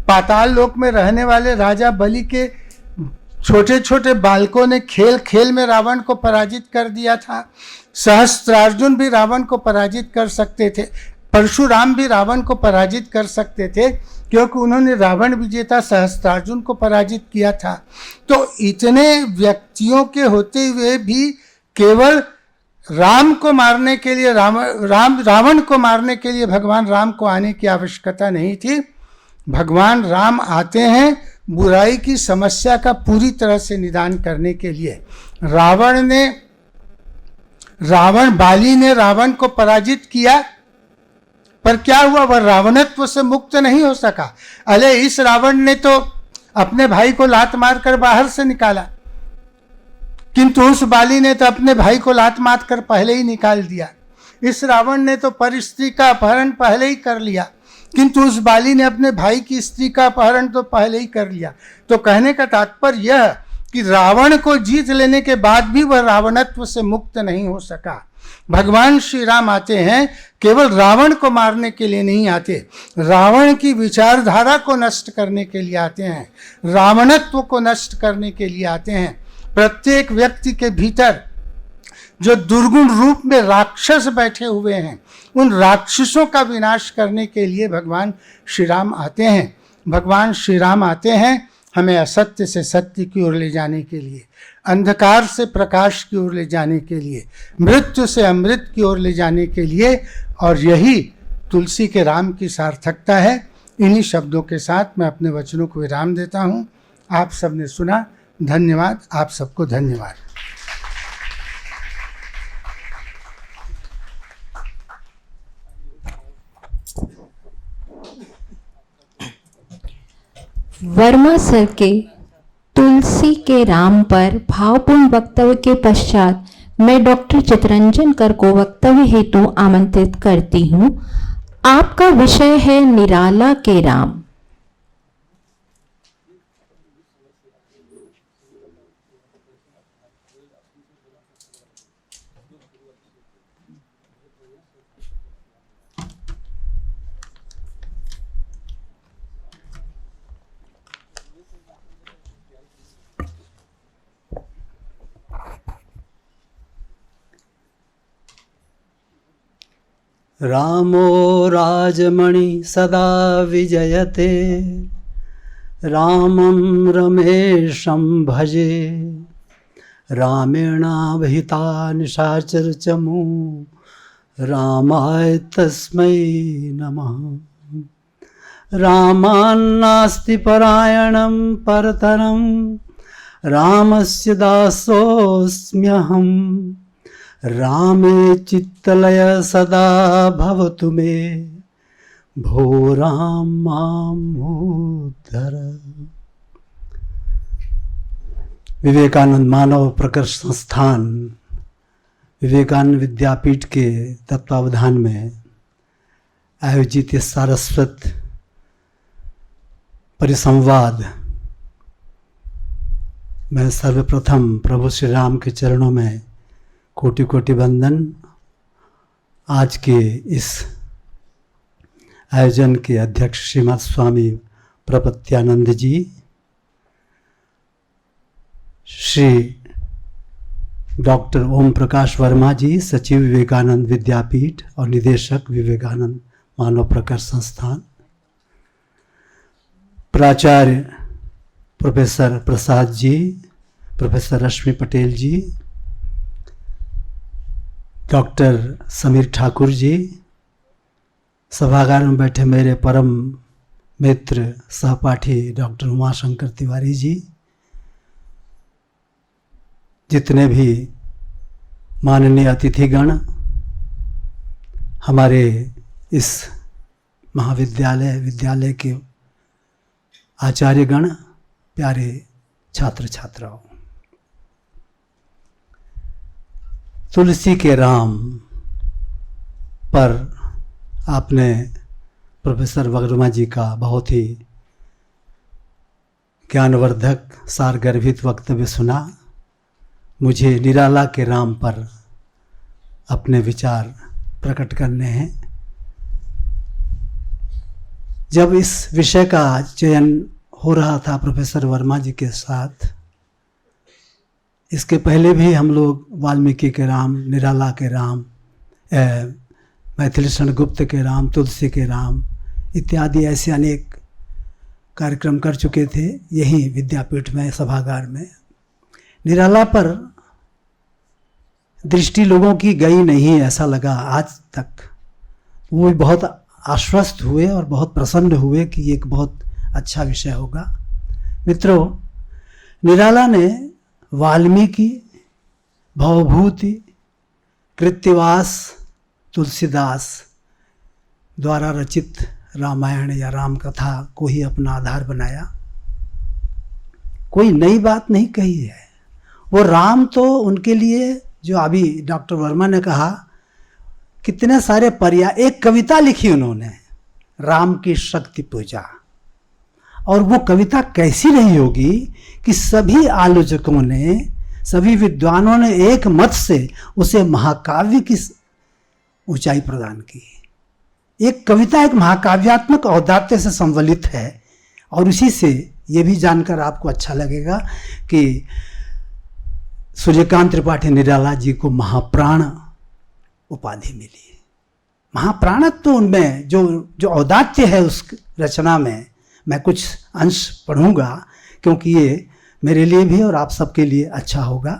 पाताल लोक में रहने वाले राजा बलि के छोटे छोटे बालकों ने खेल खेल में रावण को पराजित कर दिया था। सहस्त्रार्जुन भी रावण को पराजित कर सकते थे, परशुराम भी रावण को पराजित कर सकते थे क्योंकि उन्होंने रावण विजेता सहस्त्रार्जुन को पराजित किया था। तो इतने व्यक्तियों के होते हुए भी केवल राम को मारने के लिए रावण को मारने के लिए भगवान राम को आने की आवश्यकता नहीं थी। भगवान राम आते हैं बुराई की समस्या का पूरी तरह से निदान करने के लिए। बाली ने रावण को पराजित किया, पर क्या हुआ? वह रावणत्व से मुक्त नहीं हो सका। अरे इस रावण ने तो अपने भाई को लात मारकर बाहर से निकाला, किंतु उस बाली ने तो अपने भाई को लात मार कर पहले ही निकाल दिया। इस रावण ने तो परस्त्री का अपहरण पहले ही कर लिया, किंतु उस बाली ने अपने भाई की स्त्री का अपहरण तो पहले ही कर लिया। तो कहने का तात्पर्य यह कि रावण को जीत लेने के बाद भी वह रावणत्व से मुक्त नहीं हो सका। भगवान श्री राम आते हैं केवल रावण को मारने के लिए नहीं आते, रावण की विचारधारा को नष्ट करने के लिए आते हैं, रावणत्व को नष्ट करने के लिए आते हैं। प्रत्येक व्यक्ति के भीतर जो दुर्गुण रूप में राक्षस बैठे हुए हैं, उन राक्षसों का विनाश करने के लिए भगवान श्री राम आते हैं। भगवान श्री राम आते हैं हमें असत्य से सत्य की ओर ले जाने के लिए, अंधकार से प्रकाश की ओर ले जाने के लिए, मृत्यु से अमृत की ओर ले जाने के लिए। और यही तुलसी के राम की सार्थकता है। इन्हीं शब्दों के साथ मैं अपने वचनों को विराम देता हूँ। आप सबने सुना, धन्यवाद। आप सबको धन्यवाद। वर्मा सर के तुलसी के राम पर भावपूर्ण वक्तव्य के पश्चात मैं डॉक्टर चितरंजन कर को वक्तव्य हेतु आमंत्रित करती हूँ। आपका विषय है निराला के राम। रामो राजमणि सदा विजयते, रामं रमेशं भजे, रामेणाभिहिता निशाचरचमू, रामाय तस्मै नमः। रामान्नास्ति परायणं परतरं, रामस्य दासोऽस्म्यहम्। रामे चित्तलय सदा भवतु मे, भो राम मामुद्धर। विवेकानंद मानव प्रकर्ष संस्थान विवेकानंद विद्यापीठ के तत्वावधान में आयोजित इस सारस्वत परिसंवाद मैं सर्वप्रथम प्रभु श्री राम के चरणों में कोटि कोटि वंदन। आज के इस आयोजन के अध्यक्ष श्रीमद स्वामी प्रपत्यानंद जी, श्री डॉक्टर ओम प्रकाश वर्मा जी, सचिव विवेकानंद विद्यापीठ और निदेशक विवेकानंद मानव प्रकर्ष संस्थान, प्राचार्य प्रोफेसर प्रसाद जी, प्रोफेसर रश्मि पटेल जी, डॉक्टर समीर ठाकुर जी, सभागार में बैठे मेरे परम मित्र सहपाठी डॉक्टर उमाशंकर तिवारी जी, जितने भी माननीय अतिथिगण, हमारे इस विद्यालय के आचार्यगण, प्यारे छात्र छात्राओं, तुलसी के राम पर आपने प्रोफेसर वर्मा जी का बहुत ही ज्ञानवर्धक सारगर्भित वक्तव्य सुना। मुझे निराला के राम पर अपने विचार प्रकट करने हैं। जब इस विषय का चयन हो रहा था प्रोफेसर वर्मा जी के साथ, इसके पहले भी हम लोग वाल्मीकि के राम, निराला के राम, मैथिलीशरण गुप्त के राम, तुलसी के राम इत्यादि ऐसे अनेक कार्यक्रम कर चुके थे यही विद्यापीठ में, सभागार में। निराला पर दृष्टि लोगों की गई नहीं, ऐसा लगा आज तक। वो भी बहुत आश्वस्त हुए और बहुत प्रसन्न हुए कि ये एक बहुत अच्छा विषय होगा। मित्रों, निराला ने वाल्मीकि, भवभूति, कृत्तिवास, तुलसीदास द्वारा रचित रामायण या राम कथा को ही अपना आधार बनाया। कोई नई बात नहीं कही है। वो राम तो उनके लिए, जो अभी डॉक्टर वर्मा ने कहा, कितने सारे पर्याय, एक कविता लिखी उन्होंने, राम की शक्ति पूजा। और वो कविता कैसी रही होगी कि सभी आलोचकों ने, सभी विद्वानों ने एक मत से उसे महाकाव्य की ऊंचाई प्रदान की। एक कविता एक महाकाव्यात्मक औदात्य से संवलित है। और उसी से ये भी जानकर आपको अच्छा लगेगा कि सूर्यकांत त्रिपाठी निराला जी को महाप्राण उपाधि मिली। महाप्राणत्व तो उनमें जो औदात्य है उस रचना में, मैं कुछ अंश पढ़ूंगा क्योंकि ये मेरे लिए भी और आप सबके लिए अच्छा होगा।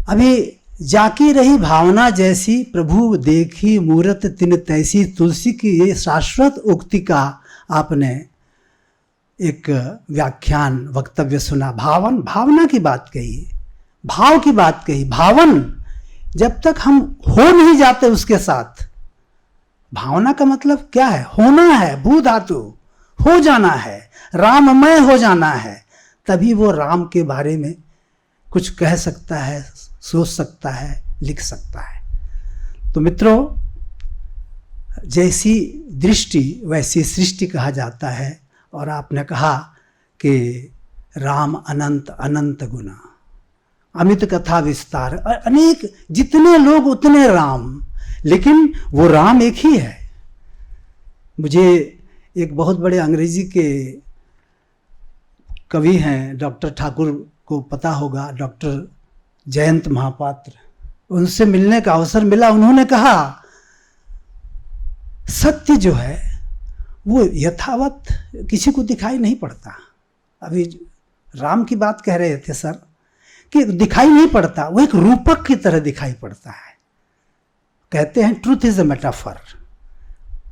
अभी जाकी रही भावना जैसी, प्रभु देखी मूरत तिन तैसी, तुलसी की ये शाश्वत उक्ति का आपने एक व्याख्यान वक्तव्य सुना। भावना की बात कही, भाव की बात कही। भावन जब तक हम हो नहीं जाते उसके साथ, भावना का मतलब क्या है? होना है, भू धातु, हो जाना है, राममय हो जाना है, तभी वो राम के बारे में कुछ कह सकता है, सोच सकता है, लिख सकता है। तो मित्रों, जैसी दृष्टि वैसी सृष्टि कहा जाता है। और आपने कहा कि राम अनंत अनंत गुना, अमित कथा विस्तार, अनेक, जितने लोग उतने राम, लेकिन वो राम एक ही है। मुझे एक बहुत बड़े अंग्रेजी के कवि हैं, डॉक्टर ठाकुर को पता होगा, डॉक्टर जयंत महापात्र, उनसे मिलने का अवसर मिला। उन्होंने कहा सत्य जो है वो यथावत किसी को दिखाई नहीं पड़ता। अभी राम की बात कह रहे थे सर कि दिखाई नहीं पड़ता, वो एक रूपक की तरह दिखाई पड़ता है। कहते हैं ट्रूथ इज अ मेटाफर।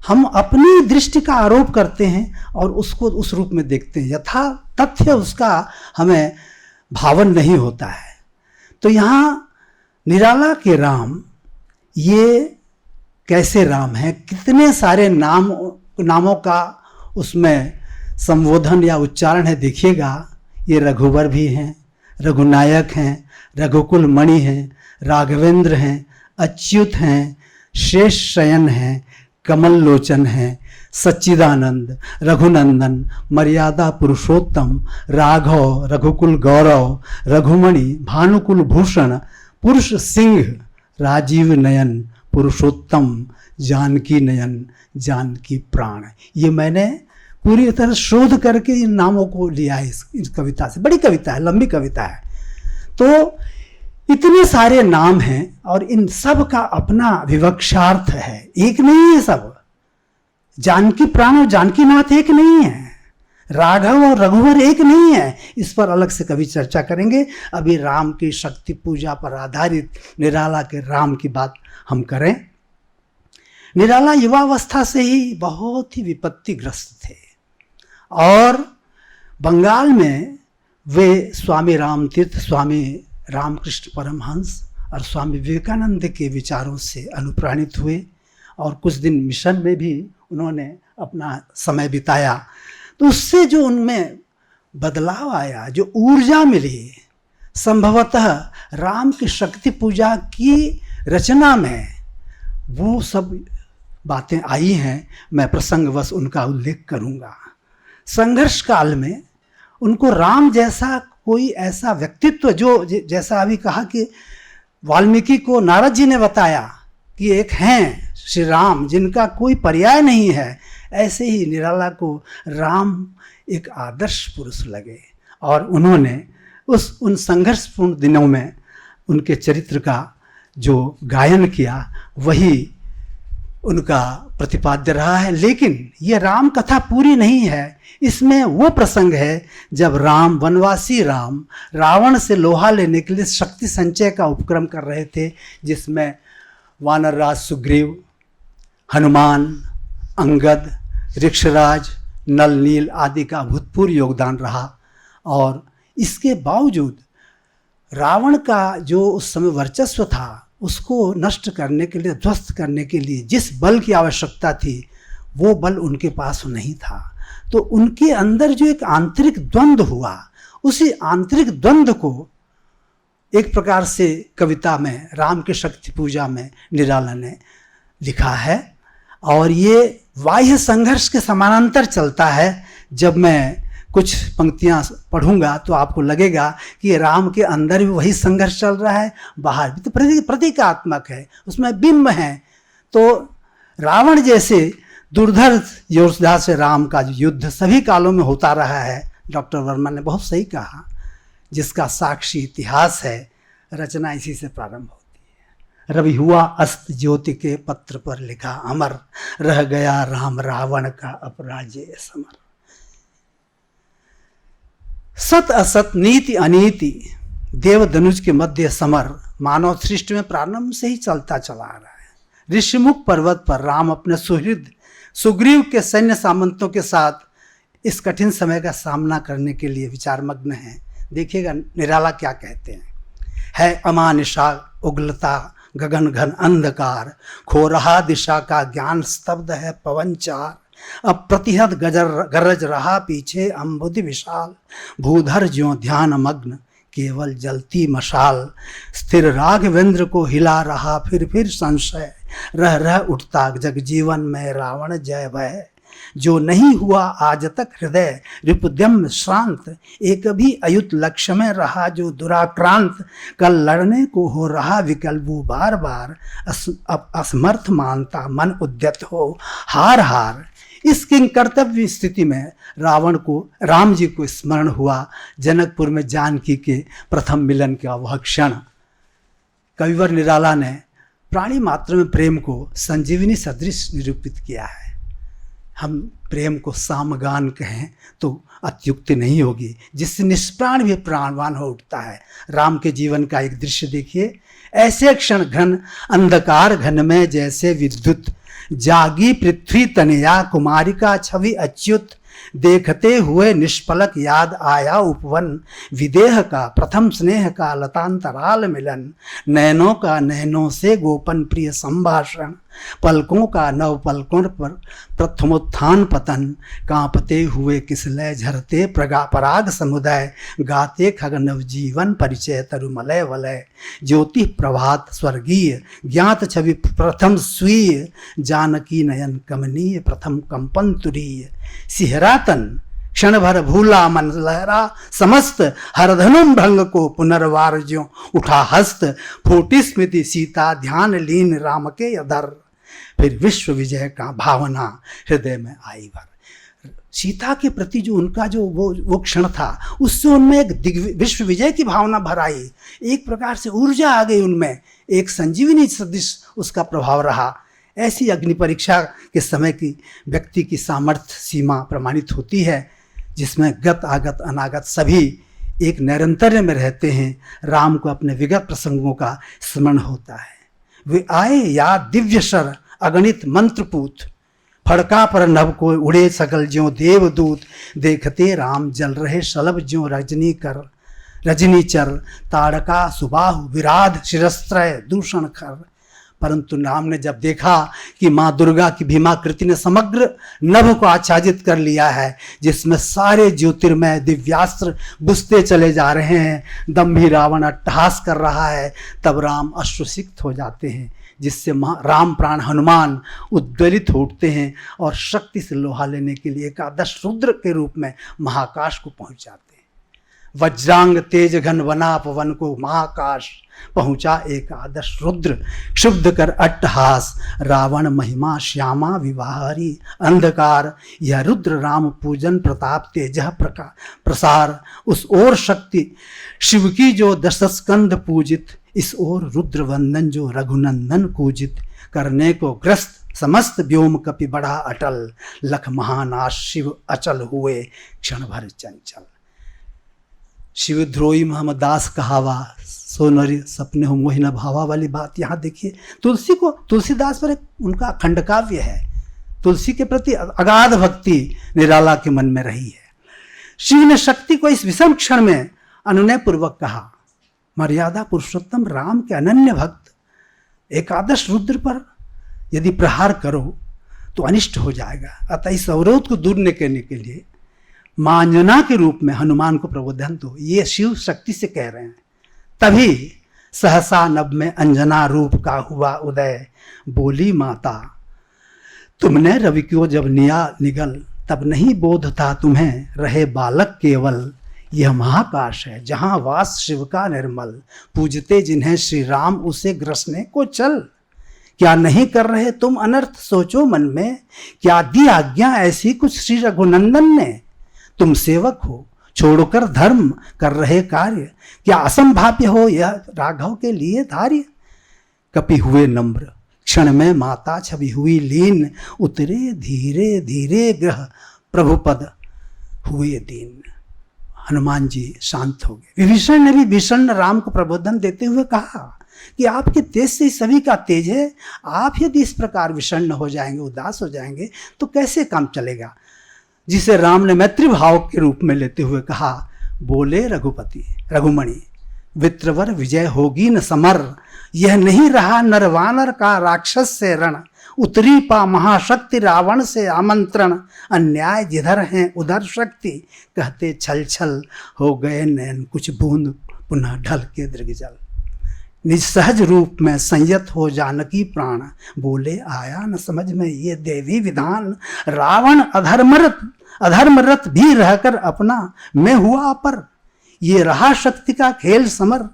हम अपनी दृष्टि का आरोप करते हैं और उसको उस रूप में देखते हैं, यथा तथ्य उसका हमें भावन नहीं होता है। तो यहाँ निराला के राम ये कैसे राम हैं, कितने सारे नामों का उसमें संबोधन या उच्चारण है, देखिएगा। ये रघुवर भी हैं, रघुनायक हैं, रघुकुल मणि हैं, राघवेंद्र हैं, अच्युत हैं, शेष शयन हैं, कमल लोचन हैं, सच्चिदानंद, रघुनंदन, मर्यादा पुरुषोत्तम, राघव, रघुकुल गौरव, रघुमणि, भानुकुल भूषण, पुरुष सिंह, राजीव नयन, पुरुषोत्तम, जानकी नयन, जानकी प्राण। ये मैंने पूरी तरह शोध करके इन नामों को लिया है इस कविता से। बड़ी कविता है, लंबी कविता है। तो इतने सारे नाम हैं और इन सब का अपना विवक्षार्थ है, एक नहीं है सब। जानकी प्राण और जानकी नाथ एक नहीं है, राघव और रघुवर एक नहीं है। इस पर अलग से कभी चर्चा करेंगे। अभी राम की शक्ति पूजा पर आधारित निराला के राम की बात हम करें। निराला युवावस्था से ही बहुत ही विपत्तिग्रस्त थे और बंगाल में वे स्वामी रामतीर्थ, स्वामी रामकृष्ण परमहंस और स्वामी विवेकानंद के विचारों से अनुप्राणित हुए और कुछ दिन मिशन में भी उन्होंने अपना समय बिताया। तो उससे जो उनमें बदलाव आया, जो ऊर्जा मिली, संभवतः राम की शक्ति पूजा की रचना में वो सब बातें आई हैं। मैं प्रसंगवश उनका उल्लेख करूँगा। संघर्ष काल में उनको राम जैसा कोई ऐसा व्यक्तित्व, जो जैसा अभी कहा कि वाल्मीकि को नारद जी ने बताया कि एक हैं श्री राम जिनका कोई पर्याय नहीं है, ऐसे ही निराला को राम एक आदर्श पुरुष लगे और उन्होंने उन संघर्षपूर्ण दिनों में उनके चरित्र का जो गायन किया वही उनका प्रतिपाद्य रहा है। लेकिन ये राम कथा पूरी नहीं है। इसमें वो प्रसंग है जब राम, वनवासी राम, रावण से लोहा लेने के लिए शक्ति संचय का उपक्रम कर रहे थे, जिसमें वानरराज सुग्रीव, हनुमान, अंगद, ऋक्षराज, नल, नील आदि का अभूतपूर्व योगदान रहा। और इसके बावजूद रावण का जो उस समय वर्चस्व था उसको नष्ट करने के लिए, ध्वस्त करने के लिए जिस बल की आवश्यकता थी वो बल उनके पास नहीं था। तो उनके अंदर जो एक आंतरिक द्वंद्व हुआ, उसी आंतरिक द्वंद्व को एक प्रकार से कविता में, राम की शक्ति पूजा में निराला ने लिखा है। और ये बाह्य संघर्ष के समानांतर चलता है। जब मैं कुछ पंक्तियाँ पढ़ूंगा तो आपको लगेगा कि राम के अंदर भी वही संघर्ष चल रहा है, बाहर भी। तो प्रतीकात्मक है, उसमें बिंब है। तो रावण जैसे दुर्धर योद्धा से राम का युद्ध सभी कालों में होता रहा है। डॉक्टर वर्मा ने बहुत सही कहा, जिसका साक्षी इतिहास है, रचना इसी से प्रारंभ होती है। रवि हुआ अस्त ज्योति के पत्र पर लिखा अमर, रह गया राम रावण का अपराजय समर। सत असत, नीति अनीति, देव धनुष के मध्य समर मानव सृष्टि में प्रारंभ से ही चलता चला आ रहा है। ऋषिमुख पर्वत पर राम अपने सुहृद सुग्रीव के सैन्य सामंतों के साथ इस कठिन समय का सामना करने के लिए विचारमग्न हैं। देखिएगा निराला क्या कहते हैं। है अमानिशा उगलता गगन घन अंधकार, खो रहा दिशा का ज्ञान, स्तब्ध है पवनचार। अब प्रतिहत गरज रहा पीछे अम्बुधि विशाल, भूधर ज्यों ध्यान मग्न केवल जलती मशाल। स्थिर राघवेंद्र को हिला रहा फिर संशय, रह रह उठता जगजीवन में रावण जय भय। जो नहीं हुआ आज तक हृदय रिपुद्यम श्रांत, एक भी अयुत लक्ष्य में रहा जो दुराक्रांत। कल लड़ने को हो रहा विकल्पू बार बार, असमर्थ मानता मन उद्यत हो हार हार। इस किंग कर्तव्य स्थिति में राम जी को स्मरण हुआ जनकपुर में जानकी के प्रथम मिलन का वह क्षण। कविवर निराला ने प्राणी मात्र में प्रेम को संजीवनी सदृश निरूपित किया है। हम प्रेम को सामगान कहें तो अत्युक्ति नहीं होगी, जिससे निष्प्राण भी प्राणवान हो उठता है। राम के जीवन का एक दृश्य देखिए। ऐसे क्षण घन अंधकार घन में जैसे विद्युत, जागी पृथ्वी तनया कुमारिका छवि अच्युत। देखते हुए निष्पलक याद आया उपवन, विदेह का प्रथम स्नेह का लतांतराल मिलन, नैनों का नैनों से गोपन प्रिय संभाषण, पलकों का नव पलकों पर प्रथमोत्थान पतन, कांपते हुए किसलय झरते पराग समुदाय, गाते खग नवजीवन परिचय तरुमलय वलय, ज्योति प्रभात स्वर्गीय ज्ञात छवि प्रथम स्वीय, जानकी नयन कमनीय प्रथम कंपन तुरीय, सिहरातन क्षण भर भूला मन लहरा समस्त, हरधनुम भंग को पुनर्वार ज्यों उठा हस्त, फूटी स्मृति सीता ध्यान लीन राम के अधर, फिर विश्व विजय का भावना हृदय में आई भर। सीता के प्रति जो उनका जो वो क्षण था, उससे उनमें एक विश्व विजय की भावना भर आई, एक प्रकार से ऊर्जा आ गई उनमें, एक संजीवनी सदृश उसका प्रभाव रहा। ऐसी अग्नि परीक्षा के समय की व्यक्ति की सामर्थ्य सीमा प्रमाणित होती है, जिसमें गत आगत अनागत सभी एक निरंतर्य में रहते हैं। राम को अपने विगत प्रसंगों का स्मरण होता है। वे आए या दिव्य शर अगणित मंत्रपूत, फड़का पर नभ को उड़े सकल ज्यों देवदूत, देखते राम जल रहे शलभ ज्यों रजनीचर, ताड़का सुबाहु विराध शिरस्त्रय दूषण खर। परंतु राम ने जब देखा कि माँ दुर्गा की भीमाकृति ने समग्र नभ को आच्छादित कर लिया है, जिसमें सारे ज्योतिर्मय दिव्यास्त्र बुझते चले जा रहे हैं, दंभी रावण अट्टहास कर रहा है, तब राम अश्रुसिक्त हो जाते हैं, जिससे राम प्राण हनुमान उद्वेलित उठते हैं और शक्ति से लोहा लेने के लिए एकादश रुद्र के रूप में महाकाश को पहुंच जाते हैं। वज्रांग तेज घन वना पवन को महाकाश पहुंचा एकादश रुद्र, क्षुब्ध कर अट्टहास रावण महिमा श्यामा विवाहरी अंधकार, यह रुद्र राम पूजन प्रताप तेज प्रसार, उस ओर शक्ति शिव की जो दशस्कंध पूजित, इस ओर रुद्र वंदन जो रघुनंदन पूजित, करने को ग्रस्त समस्त व्योम कपि बढ़ा अटल, लख महानाश शिव अचल हुए क्षण भर चंचल। शिव ध्रोई मोहम्मद दास कहावा, सोनरी सपने हो मोहि न भावा वाली बात यहाँ देखिए। तुलसीदास पर एक उनका खंड काव्य है, तुलसी के प्रति अगाध भक्ति निराला के मन में रही है। शिव ने शक्ति को इस विषम क्षण में अनुनय पूर्वक कहा, मर्यादा पुरुषोत्तम राम के अनन्य भक्त एकादश रुद्र पर यदि प्रहार करो तो अनिष्ट हो जाएगा। अतः इस अवरोध को दूर करने के लिए मां अंजना के रूप में हनुमान को प्रबोधन दो, ये शिव शक्ति से कह रहे हैं। तभी सहसा नभ में अंजना रूप का हुआ उदय, बोली माता तुमने रवि को जब निगल, तब नहीं बोध था तुम्हें रहे बालक केवल, यह महाकाश है जहां वास शिव का निर्मल, पूजते जिन्हें श्री राम उसे ग्रसने को चल, क्या नहीं कर रहे तुम अनर्थ सोचो मन में, क्या दी आज्ञा ऐसी कुछ श्री रघुनंदन ने, तुम सेवक हो छोड़कर धर्म कर रहे कार्य, क्या असंभाव्य हो यह राघव के लिए धार्य। कपि हुए नम्र क्षण में माता छवि हुई लीन, उतरे धीरे धीरे ग्रह प्रभुपद हुए दीन। हनुमान जी शांत हो गए। विभीषण ने भी भीषण राम को प्रबोधन देते हुए कहा कि आपके तेज से सभी का तेज है, आप यदि इस प्रकार विषण्ण हो जाएंगे, उदास हो जाएंगे तो कैसे काम चलेगा। जिसे राम ने मैत्री भाव के रूप में लेते हुए कहा, बोले रघुपति रघुमणि वित्रवर विजय होगी न समर, यह नहीं रहा नरवानर का राक्षस से रण, उतरी पा महाशक्ति रावण से आमंत्रण, अन्याय जिधर हैं उधर शक्ति, कहते छल छल हो गए नैन कुछ बूंद पुनः ढल के दृगजल। निज सहज रूप में संयत हो जानकी प्राण, बोले आया न समझ में ये देवी विधान, रावण अधर्मरत भी रहकर अपना मैं हुआ पर, ये रहा शक्ति का खेल समर।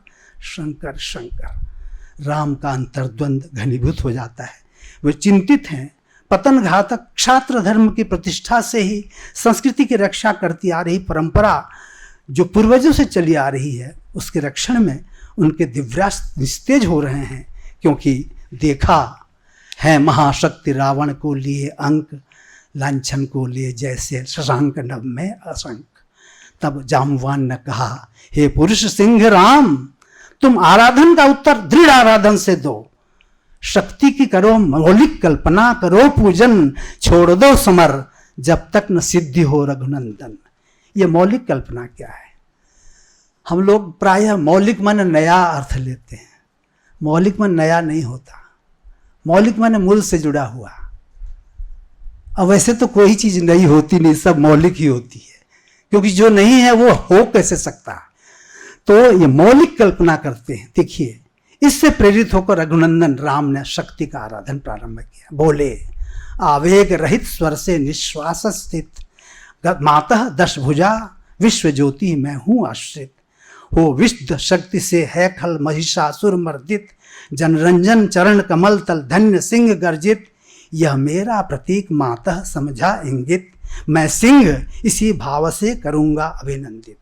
शंकर शंकर राम का अंतर्द्वंद घनीभूत हो जाता है। वे चिंतित हैं। पतन घातक क्षात्र धर्म की प्रतिष्ठा से ही संस्कृति की रक्षा करती आ रही परंपरा जो पूर्वजों से चली आ रही है, उसके रक्षण में उनके दिव्यास्त्र निस्तेज हो रहे हैं, क्योंकि देखा है महाशक्ति रावण को लिए अंक, लांछन को लिए जैसे शशांक नभ में असंक। तब जामवान ने कहा, हे पुरुष सिंह राम, तुम आराधन का उत्तर दृढ़ आराधन से दो, शक्ति की करो मौलिक कल्पना, करो पूजन, छोड़ दो समर, जब तक न सिद्धि हो रघुनंदन। ये मौलिक कल्पना क्या है? हम लोग प्रायः मौलिक मन नया अर्थ लेते हैं। मौलिक मन नया नहीं होता, मौलिक मन मूल से जुड़ा हुआ। अब वैसे तो कोई चीज नई होती नहीं, सब मौलिक ही होती है, क्योंकि जो नहीं है वो हो कैसे सकता। तो ये मौलिक कल्पना करते हैं। देखिए, इससे प्रेरित होकर रघुनंदन राम ने शक्ति का आराधन प्रारंभ किया। बोले, आवेग रहित स्वर से निश्वास स्थित मातः दशभुजा विश्व ज्योति मैं हूं आश्रित। हो विष्ट शक्ति से है खल महिषासुर मर्दित, जनरंजन चरण कमल तल धन्य सिंह गर्जित। यह मेरा प्रतीक मातः समझा इंगित, मैं सिंह इसी भाव से करूंगा अभिनंदित।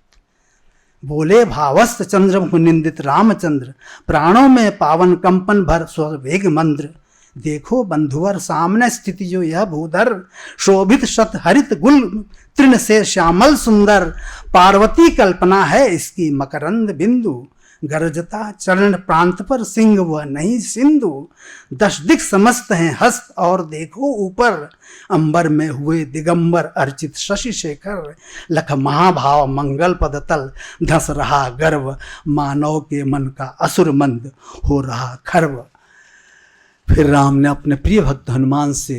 बोले भावस्त चंद्र मुनिंदित रामचंद्र, प्राणों में पावन कंपन भर स्वर वेग मंद्र। देखो बंधुवर सामने स्थिति जो यह भूधर, शोभित शत हरित गुल तृण से श्यामल सुंदर। पार्वती कल्पना है इसकी मकरंद बिंदु, गरजता चरण प्रांत पर सिंह वह नहीं सिंधु। दश दिख समस्त हैं हस्त और देखो ऊपर, अंबर में हुए दिगंबर अर्चित शशि शेखर। लख महाभाव मंगल पद तल धस रहा गर्व, मानव के मन का असुर मंद हो रहा खर्व। फिर राम ने अपने प्रिय भक्त हनुमान से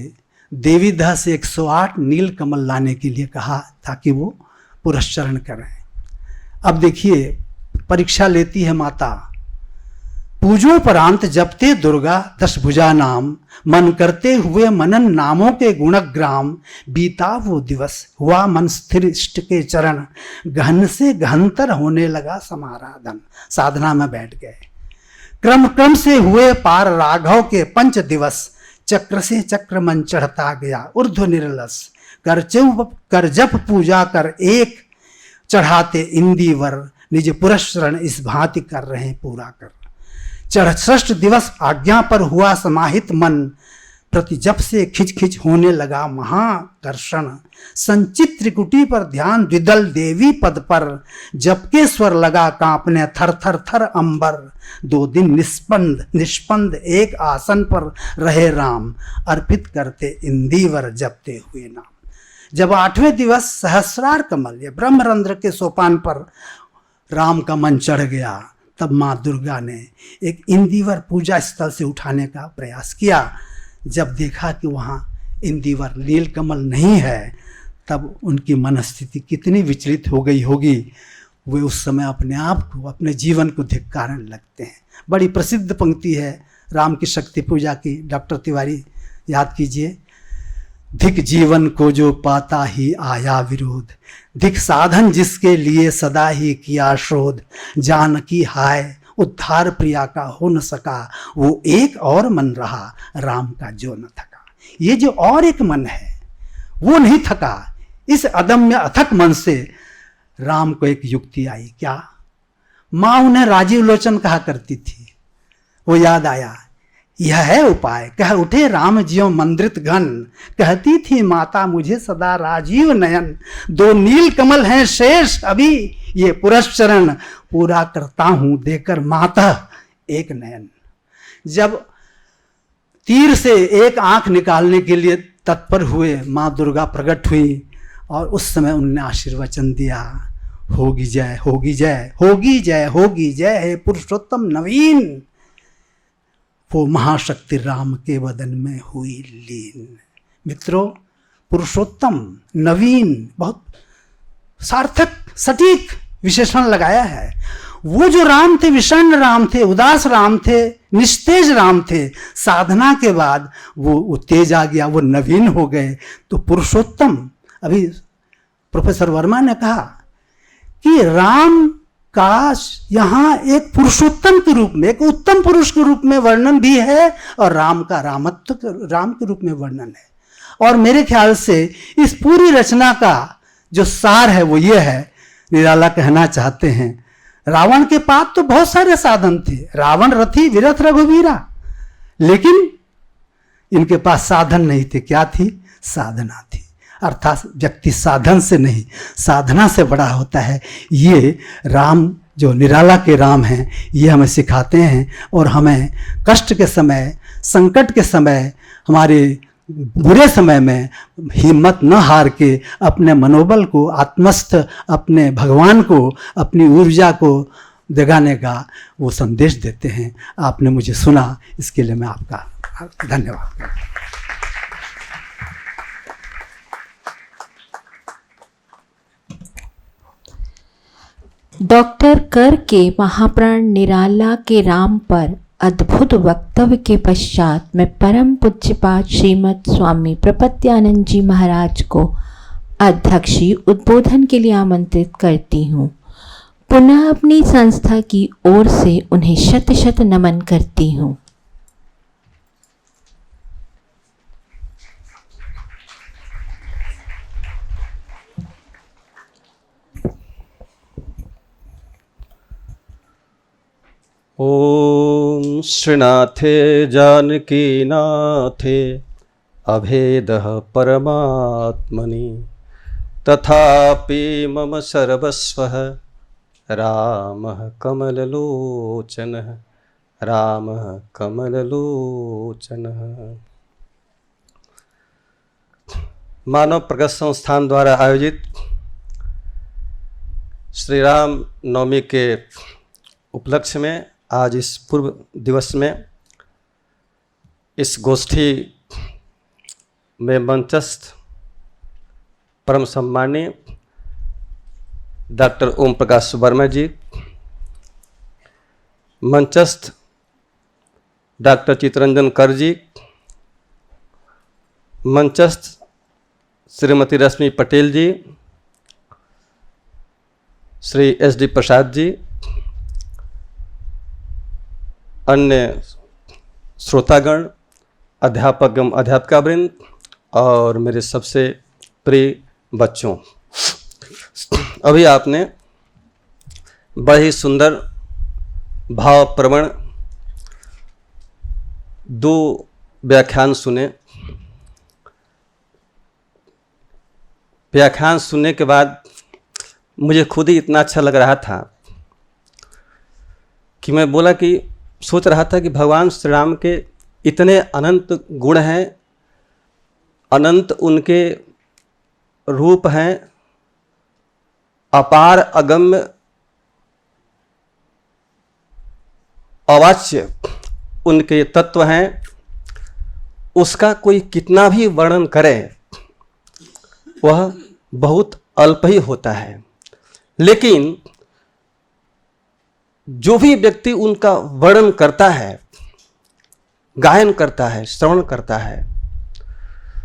देवीदह से 108 नील कमल लाने के लिए कहा ताकि वो पुरस्चरण करें। अब देखिए, परीक्षा लेती है माता। पूजोपरांत जपते दुर्गा दशभुजा नाम, मन करते हुए मनन नामों के गुणग्राम। बीता वो दिवस हुआ मन स्थिर इष्ट के चरण, गहन से गहनतर होने लगा समाराधन। साधना में बैठ गए। क्रम क्रम से हुए पार राघव के 5 दिवस, चक्र से चक्र मन चढ़ता गया ऊर्ध्व निर्लस। कर जप पूजा कर एक चढ़ाते इंदीवर, निज पुरस्चरण इस भांति कर रहे पूरा कर। चढ़ 6 दिवस आज्ञा पर हुआ समाहित मन, प्रति जप से खिच खिच होने लगा महाकर्षण। संचित त्रिकुटी पर ध्यान द्विदल देवी पद पर, जप के स्वर लगा कांपने थर थर थर अंबर। 2 दिन निष्पंद एक आसन पर रहे राम, अर्पित करते इंदीवर जपते हुए नाम। जब 8वें दिवस सहस्रार कमल या ब्रह्मरंध्र के सोपान पर राम का मन चढ़ गया, तब माँ दुर्गा ने एक इंदीवर पूजा स्थल से उठाने का प्रयास किया। जब देखा कि वहाँ इंदीवर नीलकमल नहीं है, तब उनकी मनस्थिति कितनी विचलित हो गई होगी। वे उस समय अपने आप को, अपने जीवन को धिक्कारने लगते हैं। बड़ी प्रसिद्ध पंक्ति है राम की शक्ति पूजा की, डॉक्टर तिवारी याद कीजिए। धिक जीवन को जो पाता ही आया विरोध, धिक साधन जिसके लिए सदा ही किया शोध। जानकी हाय उद्धार प्रिया का हो न सका, वो एक और मन रहा राम का जो न थका। ये जो और एक मन है वो नहीं थका। इस अदम्य अथक मन से राम को एक युक्ति आई। क्या? माँ उन्हें राजीव लोचन कहा करती थी, वो याद आया। यह है उपाय, कह उठे राम ज्यों मंद्रित घन। कहती थी माता मुझे सदा राजीव नयन। 2 नील कमल हैं शेष अभी, ये पुरस्चरण पूरा करता हूं देकर माता एक नयन। जब तीर से एक आंख निकालने के लिए तत्पर हुए, माँ दुर्गा प्रकट हुई और उस समय उन्होंने आशीर्वचन दिया, होगी जय होगी जय होगी जय होगी जय हे पुरुषोत्तम नवीन। वो महाशक्ति राम के बदन में हुई लीन। मित्रों, पुरुषोत्तम नवीन बहुत सार्थक सटीक विशेषण लगाया है। वो जो राम थे, विषण्ण राम थे, उदास राम थे, निस्तेज राम थे। साधना के बाद वो तेज आ गया, वो नवीन हो गए। तो पुरुषोत्तम, अभी प्रोफेसर वर्मा ने कहा कि राम का यहाँ एक पुरुषोत्तम के रूप में, एक उत्तम पुरुष के रूप में वर्णन भी है और राम का रामत्व राम के रूप में वर्णन है। और मेरे ख्याल से इस पूरी रचना का जो सार है वो ये है, निराला कहना चाहते हैं, रावण के पास तो बहुत सारे साधन थे, रावण रथी विरथ रघुवीरा, लेकिन इनके पास साधन नहीं थे। क्या थी? साधना थी। अर्थात व्यक्ति साधन से नहीं, साधना से बड़ा होता है। ये राम जो निराला के राम हैं, ये हमें सिखाते हैं और हमें कष्ट के समय, संकट के समय, हमारे बुरे समय में हिम्मत न हार के अपने मनोबल को, आत्मस्थ अपने भगवान को, अपनी ऊर्जा को जगाने का वो संदेश देते हैं। आपने मुझे सुना, इसके लिए मैं आपका धन्यवाद। डॉक्टर कर के महाप्राण निराला के राम पर अद्भुत वक्तव्य के पश्चात मैं परम पूज्यपाद श्रीमद स्वामी प्रपत्यानंद जी महाराज को अध्यक्षीय उद्बोधन के लिए आमंत्रित करती हूँ। पुनः अपनी संस्था की ओर से उन्हें शत शत नमन करती हूँ। ओम श्रीनाथे जानकी नाथे अभेदः परमात्मनि तथापि मम सर्वस्वः रामः कमललोचनः रामः कमललोचनः। मानव प्रगत संस्थान द्वारा आयोजित श्री राम नवमी के उपलक्ष्य में आज इस पूर्व दिवस में इस गोष्ठी में मंचस्थ परम सम्मानीय डॉक्टर ओम प्रकाश वर्मा जी, मंचस्थ डॉक्टर चितरंजन कर जी, मंचस्थ श्रीमती रश्मि पटेल जी, श्री SD प्रसाद जी, अन्य श्रोतागण, अध्यापक एवं अध्यापिकावृंद और मेरे सबसे प्रिय बच्चों, अभी आपने बड़ी सुंदर भावप्रवण 2 व्याख्यान सुने। व्याख्यान सुनने के बाद मुझे खुद ही इतना अच्छा लग रहा था कि मैं बोला कि सोच रहा था कि भगवान श्री राम के इतने अनंत गुण हैं, अनंत उनके रूप हैं, अपार अगम्य अवाच्य उनके तत्व हैं, उसका कोई कितना भी वर्णन करे वह बहुत अल्प ही होता है। लेकिन जो भी व्यक्ति उनका वर्णन करता है, गायन करता है, श्रवण करता है,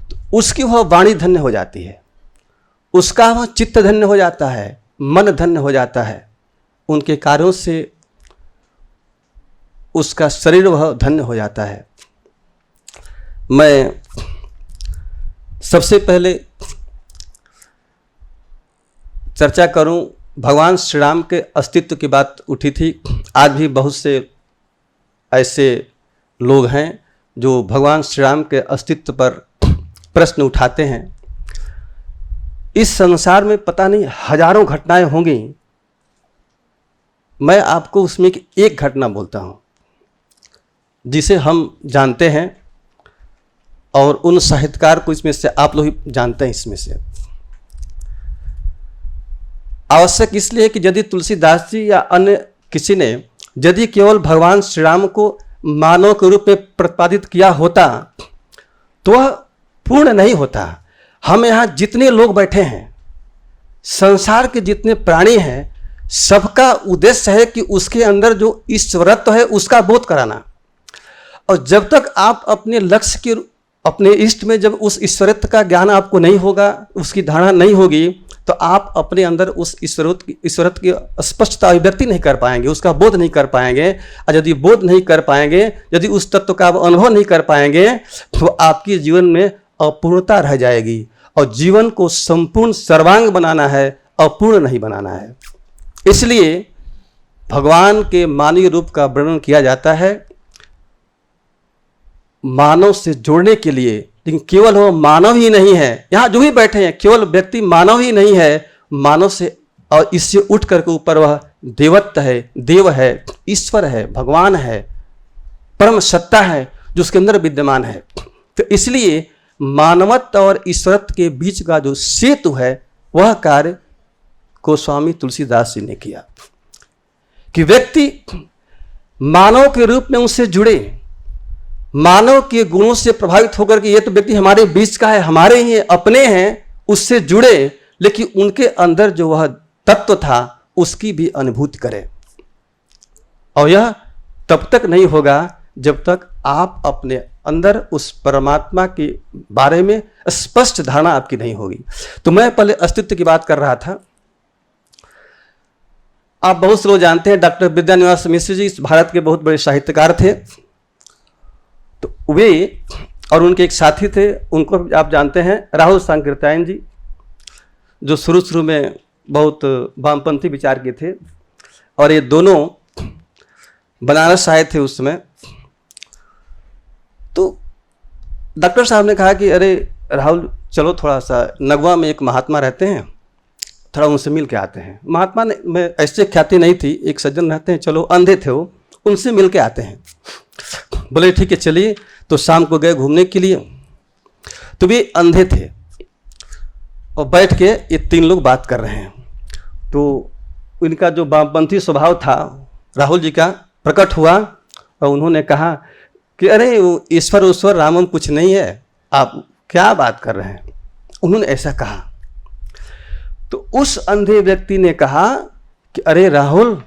तो उसकी वह वाणी धन्य हो जाती है, उसका वह चित्त धन्य हो जाता है, मन धन्य हो जाता है, उनके कार्यों से उसका शरीर वह धन्य हो जाता है। मैं सबसे पहले चर्चा करूं, भगवान श्री राम के अस्तित्व की बात उठी थी। आज भी बहुत से ऐसे लोग हैं जो भगवान श्री राम के अस्तित्व पर प्रश्न उठाते हैं। इस संसार में पता नहीं हजारों घटनाएं होंगी, मैं आपको उसमें की एक घटना बोलता हूं जिसे हम जानते हैं और उन साहित्यकार को इसमें से आप लोग ही जानते हैं। इसमें से आवश्यक इसलिए है कि यदि तुलसीदास जी या अन्य किसी ने यदि केवल भगवान श्री राम को मानव के रूप में प्रतिपादित किया होता तो वह पूर्ण नहीं होता। हम यहाँ जितने लोग बैठे हैं, संसार के जितने प्राणी हैं, सबका उद्देश्य है कि उसके अंदर जो ईश्वरत्व है उसका बोध कराना। और जब तक आप अपने लक्ष्य के, अपने इष्ट में जब उस ईश्वरत्व का ज्ञान आपको नहीं होगा, उसकी धारणा नहीं होगी, तो आप अपने अंदर उस ईश्वरत्व की स्पष्टता अभिव्यक्ति नहीं कर पाएंगे, उसका बोध नहीं कर पाएंगे। और यदि बोध नहीं कर पाएंगे, यदि उस तत्व का अनुभव नहीं कर पाएंगे, तो आपके जीवन में अपूर्णता रह जाएगी। और जीवन को संपूर्ण सर्वांग बनाना है, अपूर्ण नहीं बनाना है। इसलिए भगवान के मानवीय रूप का वर्णन किया जाता है मानव से जोड़ने के लिए। लेकिन केवल वो मानव ही नहीं है, यहाँ जो भी बैठे हैं केवल व्यक्ति मानव ही नहीं है, मानव से और इससे उठ करके ऊपर वह देवत्व है, देव है, ईश्वर है, भगवान है, परम सत्ता है जो उसके अंदर विद्यमान है। तो इसलिए मानवत्व और ईश्वरत्व के बीच का जो सेतु है, वह कार्य गोस्वामी तुलसीदास जी ने किया कि व्यक्ति मानव के रूप में उनसे जुड़े, मानव के गुणों से प्रभावित होकर के ये तो व्यक्ति हमारे बीच का है, हमारे ही अपने हैं, उससे जुड़े, लेकिन उनके अंदर जो वह तत्व था उसकी भी अनुभूति करें। और यह तब तक नहीं होगा जब तक आप अपने अंदर उस परमात्मा के बारे में स्पष्ट धारणा आपकी नहीं होगी। तो मैं पहले अस्तित्व की बात कर रहा था। आप बहुत से लोग जानते हैं डॉक्टर विद्यानिवास मिश्र जी इस भारत के बहुत बड़े साहित्यकार थे। तो वे और उनके एक साथी थे, उनको आप जानते हैं राहुल सांकृत्यायन जी, जो शुरू में बहुत वामपंथी विचार के थे, और ये दोनों बनारस आए थे उस समय। तो डॉक्टर साहब ने कहा कि अरे राहुल, चलो थोड़ा सा नगवा में एक महात्मा रहते हैं, थोड़ा उनसे मिल के आते हैं। महात्मा ने में ऐसे ख्याति नहीं थी, एक सज्जन रहते हैं, चलो अंधे थे वो, उनसे मिल के आते हैं। बोले ठीक है चलिए। तो शाम को गए घूमने के लिए, तो वे अंधे थे और बैठ के ये तीन लोग बात कर रहे हैं। तो इनका जो वामपंथी स्वभाव था राहुल जी का प्रकट हुआ और उन्होंने कहा कि अरे ईश्वर रामम कुछ नहीं है, आप क्या बात कर रहे हैं। उन्होंने ऐसा कहा। तो उस अंधे व्यक्ति ने कहा कि अरे राहुल,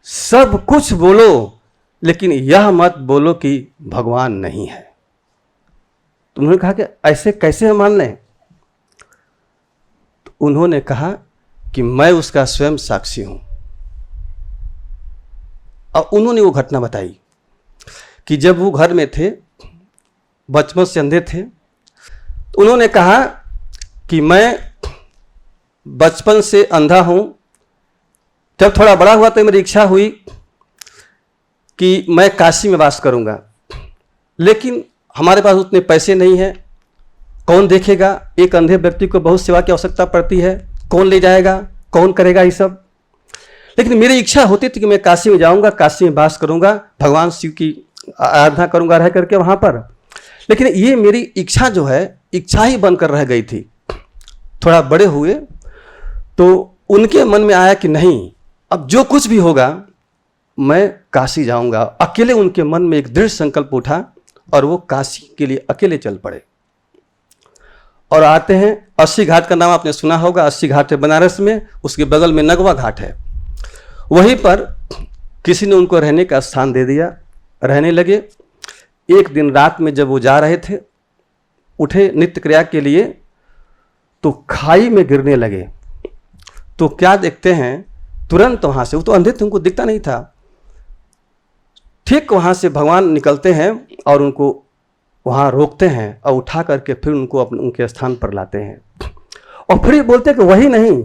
सब कुछ बोलो लेकिन यह मत बोलो कि भगवान नहीं है। तो उन्होंने कहा कि ऐसे कैसे हम मान लें। तो उन्होंने कहा कि मैं उसका स्वयं साक्षी हूं। और उन्होंने वो घटना बताई कि जब वो घर में थे, बचपन से अंधे थे, तो उन्होंने कहा कि मैं बचपन से अंधा हूं। जब थोड़ा बड़ा हुआ तो मेरी इच्छा हुई कि मैं काशी में वास करूंगा, लेकिन हमारे पास उतने पैसे नहीं हैं, कौन देखेगा, एक अंधे व्यक्ति को बहुत सेवा की आवश्यकता पड़ती है, कौन ले जाएगा, कौन करेगा ये सब। लेकिन मेरी इच्छा होती थी कि मैं काशी में जाऊंगा, काशी में वास करूंगा, भगवान शिव की आराधना करूंगा रह करके वहां पर। लेकिन ये मेरी इच्छा जो है, इच्छा ही बनकर रह गई थी। थोड़ा बड़े हुए तो उनके मन में आया कि नहीं, अब जो कुछ भी होगा मैं काशी जाऊंगा। अकेले उनके मन में एक दृढ़ संकल्प उठा और वो काशी के लिए अकेले चल पड़े। और आते हैं, 80 घाट का नाम आपने सुना होगा। 80 घाट है बनारस में, उसके बगल में नगवा घाट है। वहीं पर किसी ने उनको रहने का स्थान दे दिया, रहने लगे। एक दिन रात में जब वो जा रहे थे, उठे नित्य क्रिया के लिए, तो खाई में गिरने लगे। तो क्या देखते हैं, तुरंत वहाँ से, वो तो अंधे थे, उनको दिखता नहीं था, ठीक वहाँ से भगवान निकलते हैं और उनको वहाँ रोकते हैं और उठा करके फिर उनको अपने उनके स्थान पर लाते हैं। और फिर ये बोलते हैं कि वही नहीं,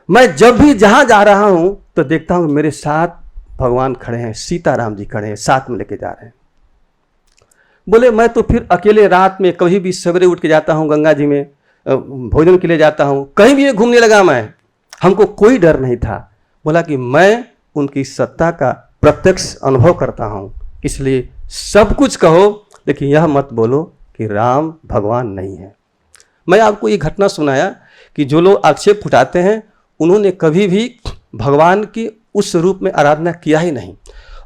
मैं जब भी जहाँ जा रहा हूँ तो देखता हूँ मेरे साथ भगवान खड़े हैं, सीताराम जी खड़े हैं, साथ में लेके जा रहे हैं। बोले मैं तो फिर अकेले रात में कभी भी सवेरे उठ के जाता हूँ, गंगा जी में भोजन के लिए जाता हूँ, कहीं भी घूमने लगा मैं, हमको कोई डर नहीं था। बोला कि मैं उनकी सत्ता का प्रत्यक्ष अनुभव करता हूँ, इसलिए सब कुछ कहो लेकिन यह मत बोलो कि राम भगवान नहीं है। मैं आपको ये घटना सुनाया कि जो लोग आक्षेप उठाते हैं उन्होंने कभी भी भगवान की उस रूप में आराधना किया ही नहीं।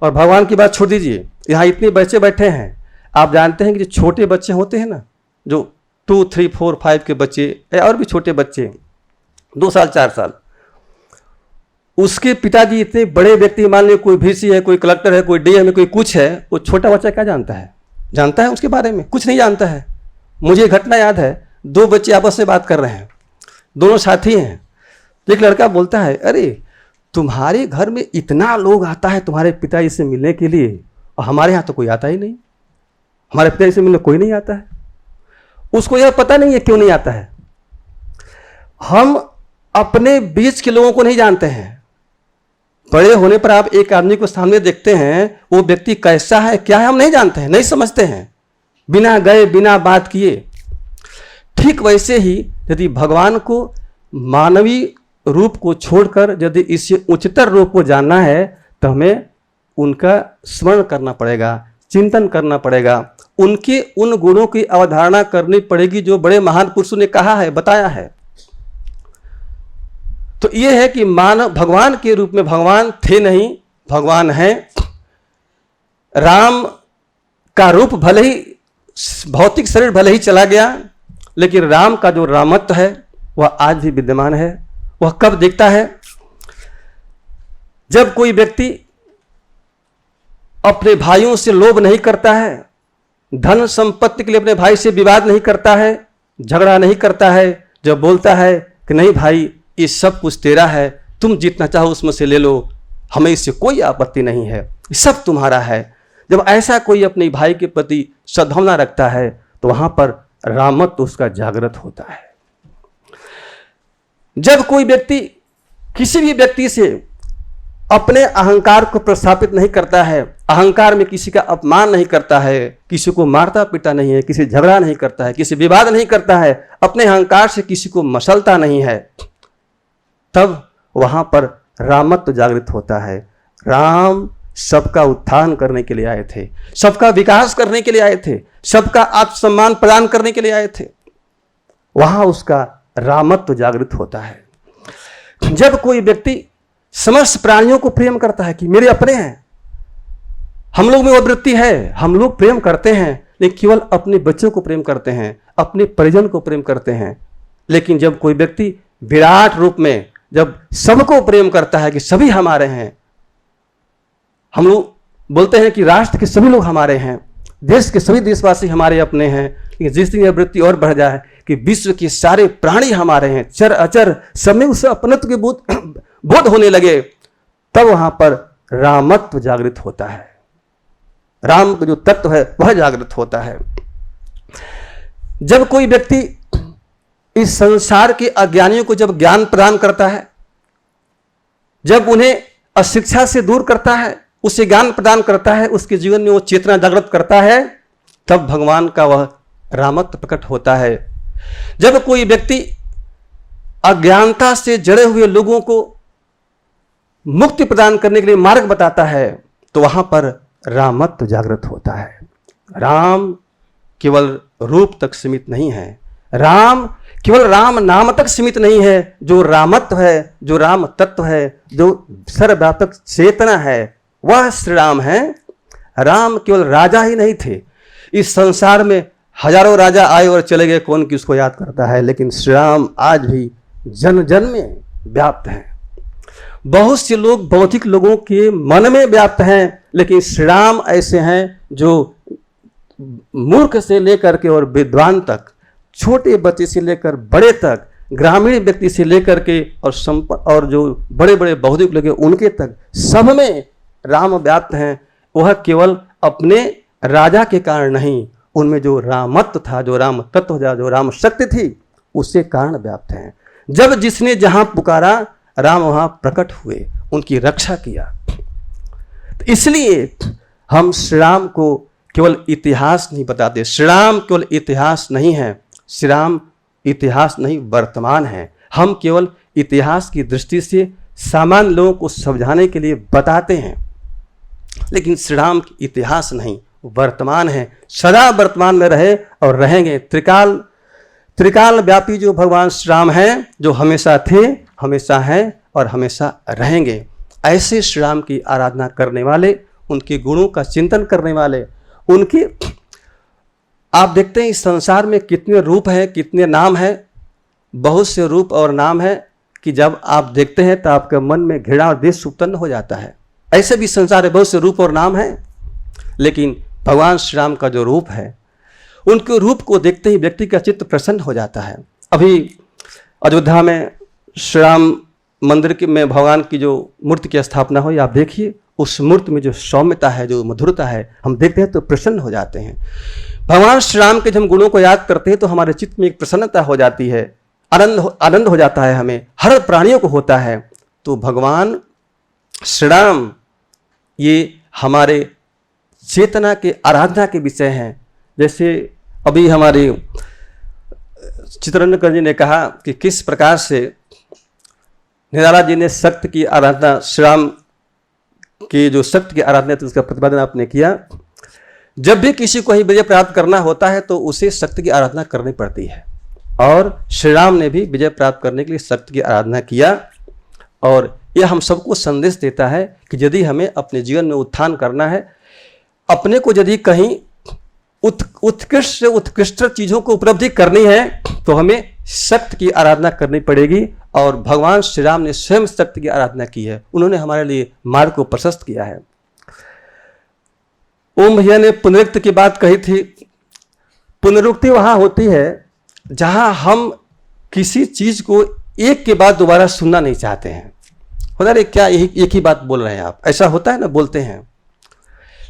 और भगवान की बात छोड़ दीजिए, यहाँ इतने बच्चे बैठे हैं, आप जानते हैं कि जो छोटे बच्चे होते हैं ना, जो 2, 3, 4, 5 के बच्चे या और भी छोटे बच्चे 2 साल 4 साल, उसके पिताजी इतने बड़े व्यक्ति, मान लीजिए कोई VC है, कोई कलेक्टर है, कोई DM है, कोई कुछ है, वो छोटा बच्चा क्या जानता है? जानता है उसके बारे में? कुछ नहीं जानता है। मुझे घटना याद है, 2 बच्चे आपस में बात कर रहे हैं, दोनों साथी हैं। एक लड़का बोलता है, अरे तुम्हारे घर में इतना लोग आता है तुम्हारे पिताजी से मिलने के लिए, और हमारे यहाँ तो कोई आता ही नहीं, हमारे पिताजी से मिलने कोई नहीं आता है। उसको यह पता नहीं है क्यों नहीं आता है। हम अपने बीच के लोगों को नहीं जानते हैं। बड़े होने पर आप एक आदमी को सामने देखते हैं, वो व्यक्ति कैसा है, क्या है, हम नहीं जानते हैं, नहीं समझते हैं, बिना गए बिना बात किए। ठीक वैसे ही यदि भगवान को मानवीय रूप को छोड़कर यदि इससे उच्चतर रूप को जानना है तो हमें उनका स्मरण करना पड़ेगा, चिंतन करना पड़ेगा, उनके उन गुणों की अवधारणा करनी पड़ेगी जो बड़े महान पुरुषों ने कहा है, बताया है। तो यह है कि मानव भगवान के रूप में भगवान थे नहीं, भगवान हैं। राम का रूप भले ही भौतिक शरीर भले ही चला गया, लेकिन राम का जो रामत्व है वह आज भी विद्यमान है। वह कब दिखता है? जब कोई व्यक्ति अपने भाइयों से लोभ नहीं करता है, धन संपत्ति के लिए अपने भाई से विवाद नहीं करता है, झगड़ा नहीं करता है, जब बोलता है कि नहीं भाई ये सब कुछ तेरा है, तुम जितना चाहो उसमें से ले लो, हमें इससे कोई आपत्ति नहीं है, सब तुम्हारा है। जब ऐसा कोई अपने भाई के प्रति सद्भावना रखता है तो वहां पर रामत्व उसका जागृत होता है। जब कोई व्यक्ति किसी भी व्यक्ति से अपने अहंकार को प्रस्थापित नहीं करता है, अहंकार में किसी का अपमान नहीं करता है, किसी को मारता पीटा नहीं है, किसी झगड़ा नहीं करता है, किसी विवाद नहीं करता है, अपने अहंकार से किसी को मसलता नहीं है, तब वहां पर रामत्व जागृत होता है। राम सबका उत्थान करने के लिए आए थे, सबका विकास करने के लिए आए थे, सबका आत्मसम्मान प्रदान करने के लिए आए थे। वहां उसका रामत्व जागृत होता है। जब कोई व्यक्ति समस्त प्राणियों को प्रेम करता है कि मेरे अपने हैं, हम लोग में वो वृत्ति है, हम लोग प्रेम करते हैं, लेकिन केवल अपने बच्चों को प्रेम करते हैं, अपने परिजन को प्रेम करते हैं। लेकिन जब कोई व्यक्ति विराट रूप में जब सबको प्रेम करता है कि सभी हमारे हैं, हम लोग बोलते हैं कि राष्ट्र के सभी लोग हमारे हैं, देश के सभी देशवासी हमारे अपने हैं, लेकिन जिस दिन यह वृत्ति और बढ़ जाए कि विश्व के सारे प्राणी हमारे हैं, चर अचर सब में उसे अपनत्व के बोध होने लगे, तब वहां पर रामत्व जागृत होता है। राम का जो तत्व है वह जागृत होता है। जब कोई व्यक्ति इस संसार के अज्ञानियों को जब ज्ञान प्रदान करता है, जब उन्हें अशिक्षा से दूर करता है, उसे ज्ञान प्रदान करता है, उसके जीवन में वो चेतना जागृत करता है, तब भगवान का वह रामत्व प्रकट होता है। जब कोई व्यक्ति अज्ञानता से जड़े हुए लोगों को मुक्ति प्रदान करने के लिए मार्ग बताता है, तो वहां पर रामत्व जागृत होता है। राम केवल रूप तक सीमित नहीं है, राम केवल राम नाम तक सीमित नहीं है। जो रामत्व है, जो राम तत्व है, जो सर्वव्यापक चेतना है, वह श्री राम है। राम केवल राजा ही नहीं थे, इस संसार में हजारों राजा आए और चले गए, कौन किसको याद करता है, लेकिन श्री राम आज भी जन जन में व्याप्त हैं। बहुत से लोग बौद्धिक लोगों के मन में व्याप्त हैं, लेकिन श्री राम ऐसे हैं जो मूर्ख से लेकर के और विद्वान तक, छोटे बच्चे से लेकर बड़े तक, ग्रामीण व्यक्ति से लेकर के और जो बड़े बड़े बौद्धिक लोग हैं उनके तक, सब में राम व्याप्त हैं। वह केवल अपने राजा के कारण नहीं, उनमें जो रामत्व था, जो राम तत्व था, जो राम शक्ति थी, उसके कारण व्याप्त हैं। जब जिसने जहां पुकारा, राम वहां प्रकट हुए, उनकी रक्षा किया। तो इसलिए हम श्री राम को केवल इतिहास नहीं बताते। श्री राम केवल इतिहास नहीं है, श्री राम इतिहास नहीं वर्तमान है। हम केवल इतिहास की दृष्टि से सामान्य लोगों को समझाने के लिए बताते हैं, लेकिन श्री राम की इतिहास नहीं, वर्तमान है, सदा वर्तमान में रहे और रहेंगे। त्रिकाल व्यापी जो भगवान श्री राम हैं, जो हमेशा थे, हमेशा हैं और हमेशा रहेंगे। ऐसे श्री राम की आराधना करने वाले, उनके गुणों का चिंतन करने वाले, उनके आप देखते हैं इस संसार में कितने रूप हैं, कितने नाम हैं, बहुत से रूप और नाम हैं कि जब आप देखते हैं तो आपके मन में घृणा और द्वेष उत्पन्न हो जाता है। ऐसे भी संसार में बहुत से रूप और नाम हैं, लेकिन भगवान श्री राम का जो रूप है, उनके रूप को देखते ही व्यक्ति का चित्त प्रसन्न हो जाता है। अभी अयोध्या में श्री राम मंदिर में भगवान की जो मूर्ति की स्थापना हुई, आप देखिए उस मूर्ति में जो सौम्यता है, जो मधुरता है, हम देखते हैं तो प्रसन्न हो जाते हैं। भगवान श्री राम के जब हम गुणों को याद करते हैं तो हमारे चित्त में एक प्रसन्नता हो जाती है, आनंद हो जाता है, हमें हर प्राणियों को होता है। तो भगवान श्री राम ये हमारे चेतना के आराधना के विषय हैं। जैसे अभी हमारे चित्तरंजन जी ने कहा कि किस प्रकार से निराला जी ने शक्ति की आराधना, श्री राम की जो शक्ति की आराधना थी उसका प्रतिपादन आपने किया। जब भी किसी को ही विजय प्राप्त करना होता है तो उसे शक्ति की आराधना करनी पड़ती है, और श्री राम ने भी विजय प्राप्त करने के लिए शक्ति की आराधना किया। और यह हम सबको संदेश देता है कि यदि हमें अपने जीवन में उत्थान करना है, अपने को यदि कहीं उत्कृष्ट से उत्कृष्ट चीज़ों को उपलब्धि करनी है, तो हमें शक्ति की आराधना करनी पड़ेगी। और भगवान श्री राम ने स्वयं शक्ति की आराधना की है, उन्होंने हमारे लिए मार्ग को प्रशस्त किया है। ओम भैया ने पुनरुक्ति की बात कही थी। पुनरुक्ति वहाँ होती है जहाँ हम किसी चीज़ को एक के बाद दोबारा सुनना नहीं चाहते हैं। होता है क्या एक ही बात बोल रहे हैं आप, ऐसा होता है ना, बोलते हैं।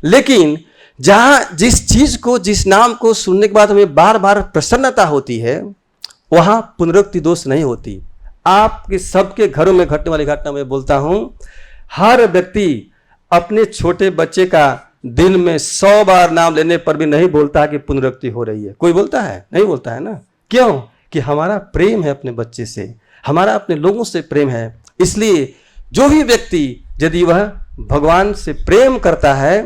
लेकिन जहाँ जिस चीज़ को, जिस नाम को सुनने के बाद हमें बार बार प्रसन्नता होती है, वहाँ पुनरुक्ति दोष नहीं होती। आपके सबके घरों में घटने वाली घटना मैं बोलता हूँ, हर व्यक्ति अपने छोटे बच्चे का दिन में 100 बार नाम लेने पर भी नहीं बोलता कि पुनरुक्ति हो रही है। कोई बोलता है? नहीं बोलता है ना। क्यों? कि हमारा प्रेम है अपने बच्चे से, हमारा अपने लोगों से प्रेम है। इसलिए जो भी व्यक्ति यदि वह भगवान से प्रेम करता है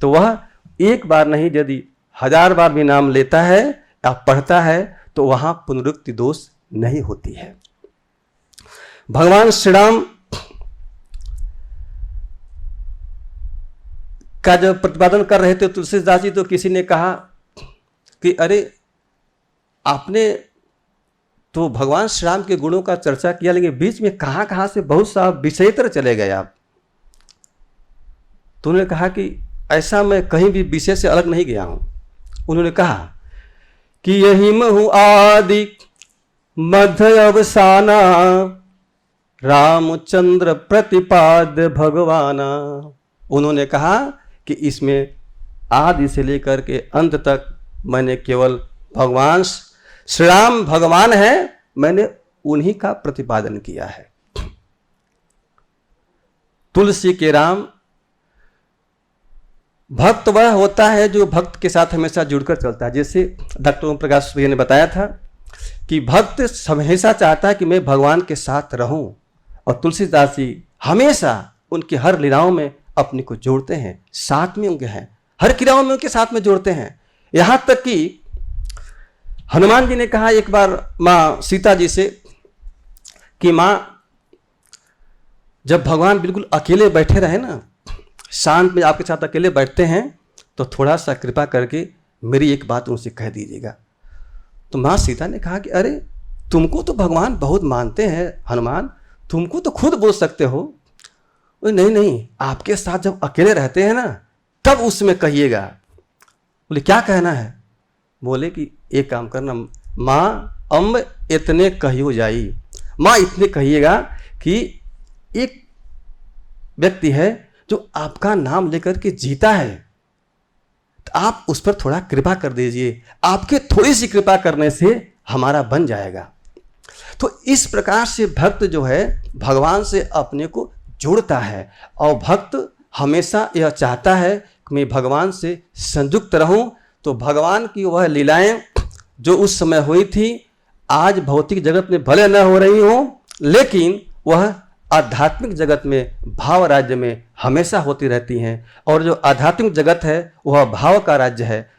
तो वह एक बार नहीं, यदि 1000 बार भी नाम लेता है या पढ़ता है तो वहां पुनरुक्ति दोष नहीं होती है। भगवान श्री राम का जब प्रतिपादन कर रहे थे तुलसीदास जी, तो किसी ने कहा कि अरे आपने तो भगवान श्री राम के गुणों का चर्चा किया, लेकिन बीच में कहां कहां से बहुत सा विषयतर चले गए आप। तो उन्होंने कहा कि ऐसा मैं कहीं भी विषय से अलग नहीं गया हूं। उन्होंने कहा कि यही मैं हूं आदि मध्य अवसाना, रामचंद्र प्रतिपाद भगवाना। उन्होंने कहा कि इसमें आदि से लेकर के अंत तक मैंने केवल भगवान श्री राम भगवान है, मैंने उन्हीं का प्रतिपादन किया है। तुलसी के राम भक्त वह होता है जो भक्त के साथ हमेशा जुड़कर चलता है। जैसे डॉक्टर ओम प्रकाश भैया ने बताया था कि भक्त हमेशा चाहता है कि मैं भगवान के साथ रहूं, और तुलसीदास जी हमेशा उनकी हर लीलाओं में अपने को जोड़ते हैं, साथ में उनके हैं, हर क्रियाओं में उनके साथ में जोड़ते हैं। यहां तक कि हनुमान जी ने कहा एक बार माँ सीता जी से कि माँ, जब भगवान बिल्कुल अकेले बैठे रहे ना, शांत में आपके साथ अकेले बैठते हैं, तो थोड़ा सा कृपा करके मेरी एक बात उनसे कह दीजिएगा। तो माँ सीता ने कहा कि अरे तुमको तो भगवान बहुत मानते हैं हनुमान, तुमको तो खुद बोल सकते हो। नहीं नहीं, आपके साथ जब अकेले रहते हैं ना तब उसमें कहिएगा। बोले क्या कहना है? बोले कि एक काम करना माँ, अम्ब इतने कहियो जाई। माँ इतने कहिएगा कि एक व्यक्ति है जो आपका नाम लेकर के जीता है, तो आप उस पर थोड़ा कृपा कर दीजिए, आपके थोड़ी सी कृपा करने से हमारा बन जाएगा। तो इस प्रकार से भक्त जो है भगवान से अपने को जोड़ता है, और भक्त हमेशा यह चाहता है कि मैं भगवान से संयुक्त रहूं। तो भगवान की वह लीलाएं जो उस समय हुई थी, आज भौतिक जगत में भले न हो रही हों, लेकिन वह आध्यात्मिक जगत में, भाव राज्य में हमेशा होती रहती हैं। और जो आध्यात्मिक जगत है वह भाव का राज्य है।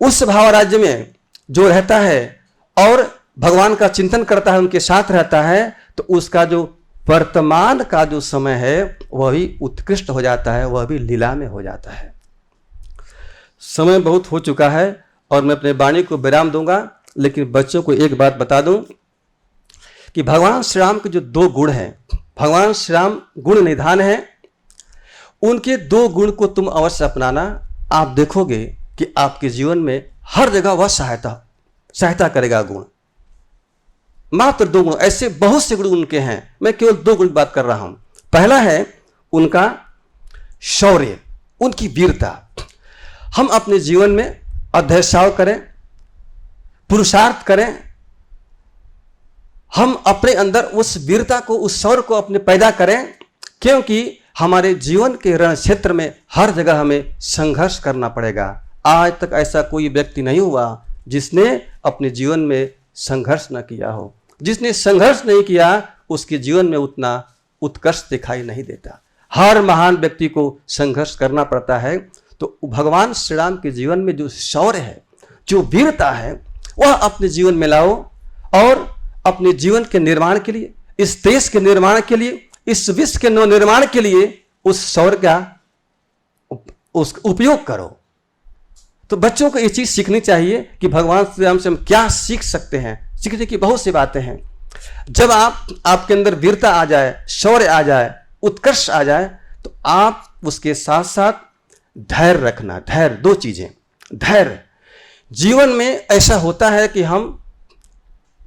उस भाव राज्य में जो रहता है और भगवान का चिंतन करता है, उनके साथ रहता है, तो उसका जो वर्तमान का जो समय है वह भी उत्कृष्ट हो जाता है, वह भी लीला में हो जाता है। समय बहुत हो चुका है और मैं अपने वाणी को विराम दूंगा, लेकिन बच्चों को एक बात बता दूं कि भगवान श्री राम के जो 2 गुण हैं, भगवान श्री राम गुण निधान है, उनके 2 गुण को तुम अवश्य अपनाना। आप देखोगे कि आपके जीवन में हर जगह वह सहायता करेगा। गुण मात्र 2 गुण, ऐसे बहुत से गुण उनके हैं, मैं केवल 2 गुण की बात कर रहा हूं। पहला है उनका शौर्य, उनकी वीरता। हम अपने जीवन में अध्यवसाय करें, पुरुषार्थ करें, हम अपने अंदर उस वीरता को, उस शौर्य को अपने पैदा करें, क्योंकि हमारे जीवन के रण क्षेत्र में हर जगह हमें संघर्ष करना पड़ेगा। आज तक ऐसा कोई व्यक्ति नहीं हुआ जिसने अपने जीवन में संघर्ष न किया हो। जिसने संघर्ष नहीं किया उसके जीवन में उतना उत्कर्ष दिखाई नहीं देता। हर महान व्यक्ति को संघर्ष करना पड़ता है। तो भगवान श्री राम के जीवन में जो शौर्य है, जो वीरता है, वह अपने जीवन में लाओ और अपने जीवन के निर्माण के लिए, इस देश के निर्माण के लिए, इस विश्व के निर्माण के लिए उस शौर्य का उपयोग करो। तो बच्चों को ये चीज सीखनी चाहिए कि भगवान श्री राम से हम क्या सीख सकते हैं। सीखने की बहुत सी बातें हैं। जब आपके अंदर वीरता आ जाए, शौर्य आ जाए, उत्कर्ष आ जाए, तो आप उसके साथ साथ धैर्य रखना। धैर्य, दो चीजें। धैर्य, जीवन में ऐसा होता है कि हम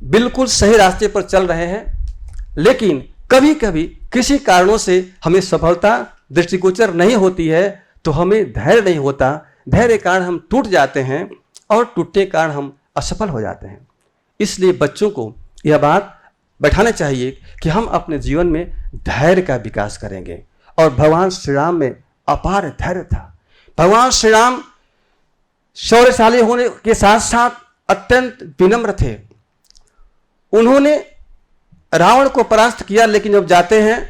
बिल्कुल सही रास्ते पर चल रहे हैं, लेकिन कभी कभी किसी कारणों से हमें सफलता दृष्टिगोचर नहीं होती है, तो हमें धैर्य नहीं होता। धैर्य के कारण हम टूट जाते हैं और टूटने के कारण हम असफल हो जाते हैं। इसलिए बच्चों को यह बात बैठाना चाहिए कि हम अपने जीवन में धैर्य का विकास करेंगे। और भगवान श्री राम में अपार धैर्य था। भगवान श्री राम शौर्यशाली होने के साथ साथ अत्यंत विनम्र थे। उन्होंने रावण को परास्त किया, लेकिन जब जाते हैं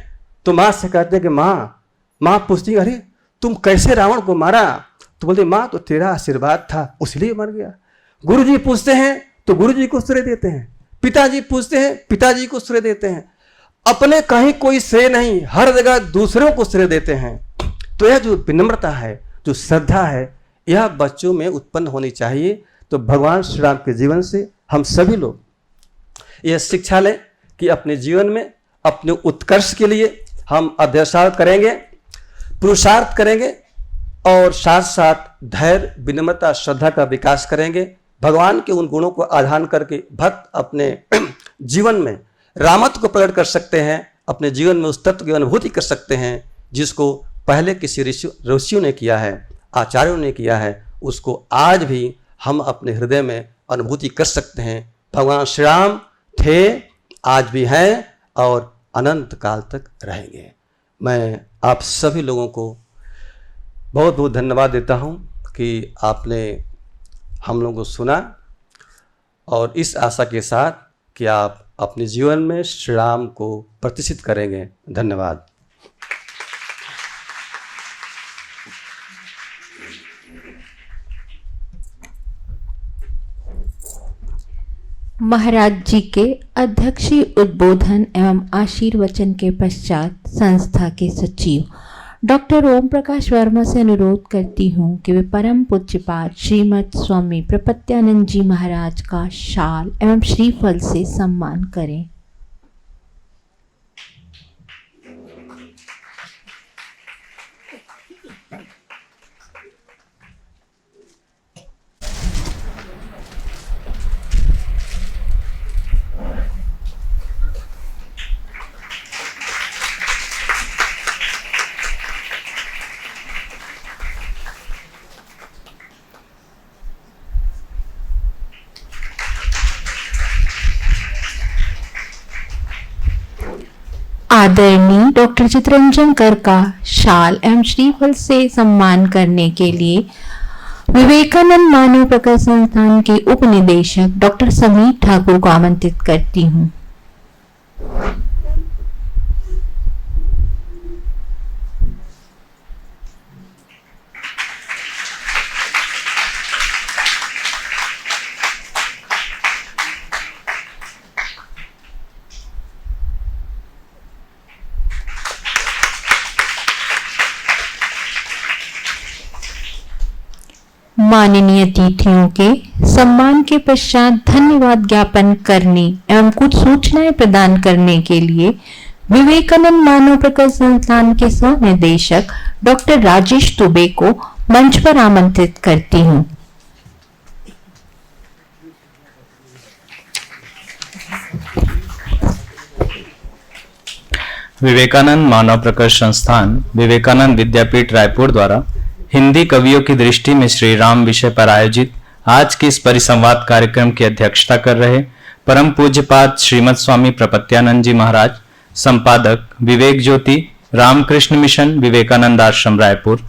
तो माँ से कहते हैं कि माँ पूछती, अरे तुम कैसे रावण को मारा? तो बोलते, माँ तो तेरा आशीर्वाद था इसलिए मर गया। गुरुजी पूछते हैं तो गुरुजी को श्रेय देते हैं, पिताजी पूछते हैं पिताजी को श्रेय देते हैं। अपने कहीं कोई श्रेय नहीं, हर जगह दूसरों को श्रेय देते हैं। तो यह जो विनम्रता है, जो श्रद्धा है, यह बच्चों में उत्पन्न होनी चाहिए। तो भगवान श्री राम के जीवन से हम सभी लोग यह शिक्षा लें कि अपने जीवन में अपने उत्कर्ष के लिए हम अभ्यास करेंगे, पुरुषार्थ करेंगे और साथ साथ धैर्य, विनम्रता, श्रद्धा का विकास करेंगे। भगवान के उन गुणों को आधान करके भक्त अपने जीवन में रामत्व को प्रकट कर सकते हैं, अपने जीवन में उस तत्व की अनुभूति कर सकते हैं जिसको पहले किसी ऋषियों ने किया है, आचार्यों ने किया है, उसको आज भी हम अपने हृदय में अनुभूति कर सकते हैं। भगवान श्री राम थे, आज भी हैं और अनंत काल तक रहेंगे। मैं आप सभी लोगों को बहुत बहुत धन्यवाद देता हूं कि आपने हम लोगों को सुना, और इस आशा के साथ कि आप अपने जीवन में श्री राम को प्रतिष्ठित करेंगे। धन्यवाद। महाराज जी के अध्यक्षीय उद्बोधन एवं आशीर्वचन के पश्चात संस्था के सचिव डॉक्टर ओम प्रकाश वर्मा से अनुरोध करती हूँ कि वे परम पूज्यपाद श्रीमद स्वामी प्रपत्यानंद जी महाराज का शाल एवं श्रीफल से सम्मान करें। आदरणीय डॉक्टर चितरंजन कर का शाल एवं श्रीफल से सम्मान करने के लिए विवेकानंद मानव प्रकल्प संस्थान के उप निदेशक डॉक्टर समीर ठाकुर को आमंत्रित करती हूँ। माननीय अतिथियों के सम्मान के पश्चात धन्यवाद ज्ञापन करने एवं कुछ सूचनाएं प्रदान करने के लिए विवेकानंद मानव प्रकल्प संस्थान के सह निदेशक डॉक्टर राजेश दुबे को मंच पर आमंत्रित करती हूं। विवेकानंद मानव प्रकल्प संस्थान विवेकानंद विद्यापीठ रायपुर द्वारा हिंदी कवियों की दृष्टि में श्री राम विषय पर आयोजित आज के इस परिसंवाद कार्यक्रम की अध्यक्षता कर रहे परम पूज्यपाद श्रीमद स्वामी प्रपत्यानंद जी महाराज, संपादक विवेक ज्योति, रामकृष्ण मिशन विवेकानंद आश्रम रायपुर,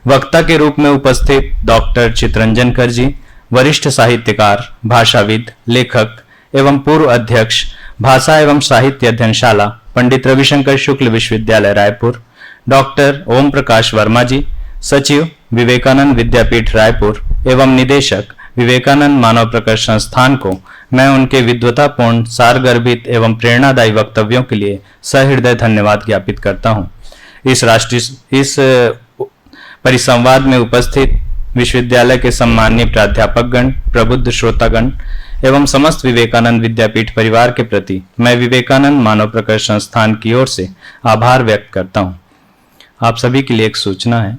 वक्ता के रूप में उपस्थित डॉक्टर चितरंजन कर जी, वरिष्ठ साहित्यकार, भाषाविद, लेखक एवं पूर्व अध्यक्ष भाषा एवं साहित्य अध्ययनशाला पंडित रविशंकर शुक्ल विश्वविद्यालय रायपुर, डॉक्टर ओम प्रकाश वर्मा जी, सचिव विवेकानंद विद्यापीठ रायपुर एवं निदेशक विवेकानंद मानव प्रकर्ष संस्थान को मैं उनके विद्वतापूर्ण, सारगर्भित एवं प्रेरणादायी वक्तव्यों के लिए सहृदय धन्यवाद ज्ञापित करता हूँ। इस परिसंवाद में उपस्थित विश्वविद्यालय के सम्माननीय प्राध्यापकगण, प्रबुद्ध श्रोतागण एवं समस्त विवेकानंद विद्यापीठ परिवार के प्रति मैं विवेकानंद मानव प्रकर्ष संस्थान की ओर से आभार व्यक्त करता हूँ। आप सभी के लिए एक सूचना है,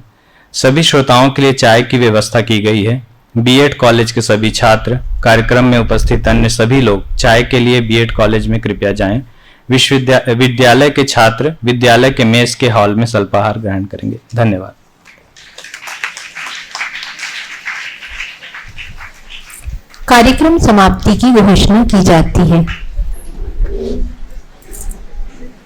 सभी श्रोताओं के लिए चाय की व्यवस्था की गई है। बीएड कॉलेज के सभी छात्र, कार्यक्रम में उपस्थित अन्य सभी लोग चाय के लिए बीएड कॉलेज में कृपया जाएं। विद्यालय के छात्र विद्यालय के मेस के हॉल में अल्पाहार ग्रहण करेंगे। धन्यवाद। कार्यक्रम समाप्ति की घोषणा की जाती है।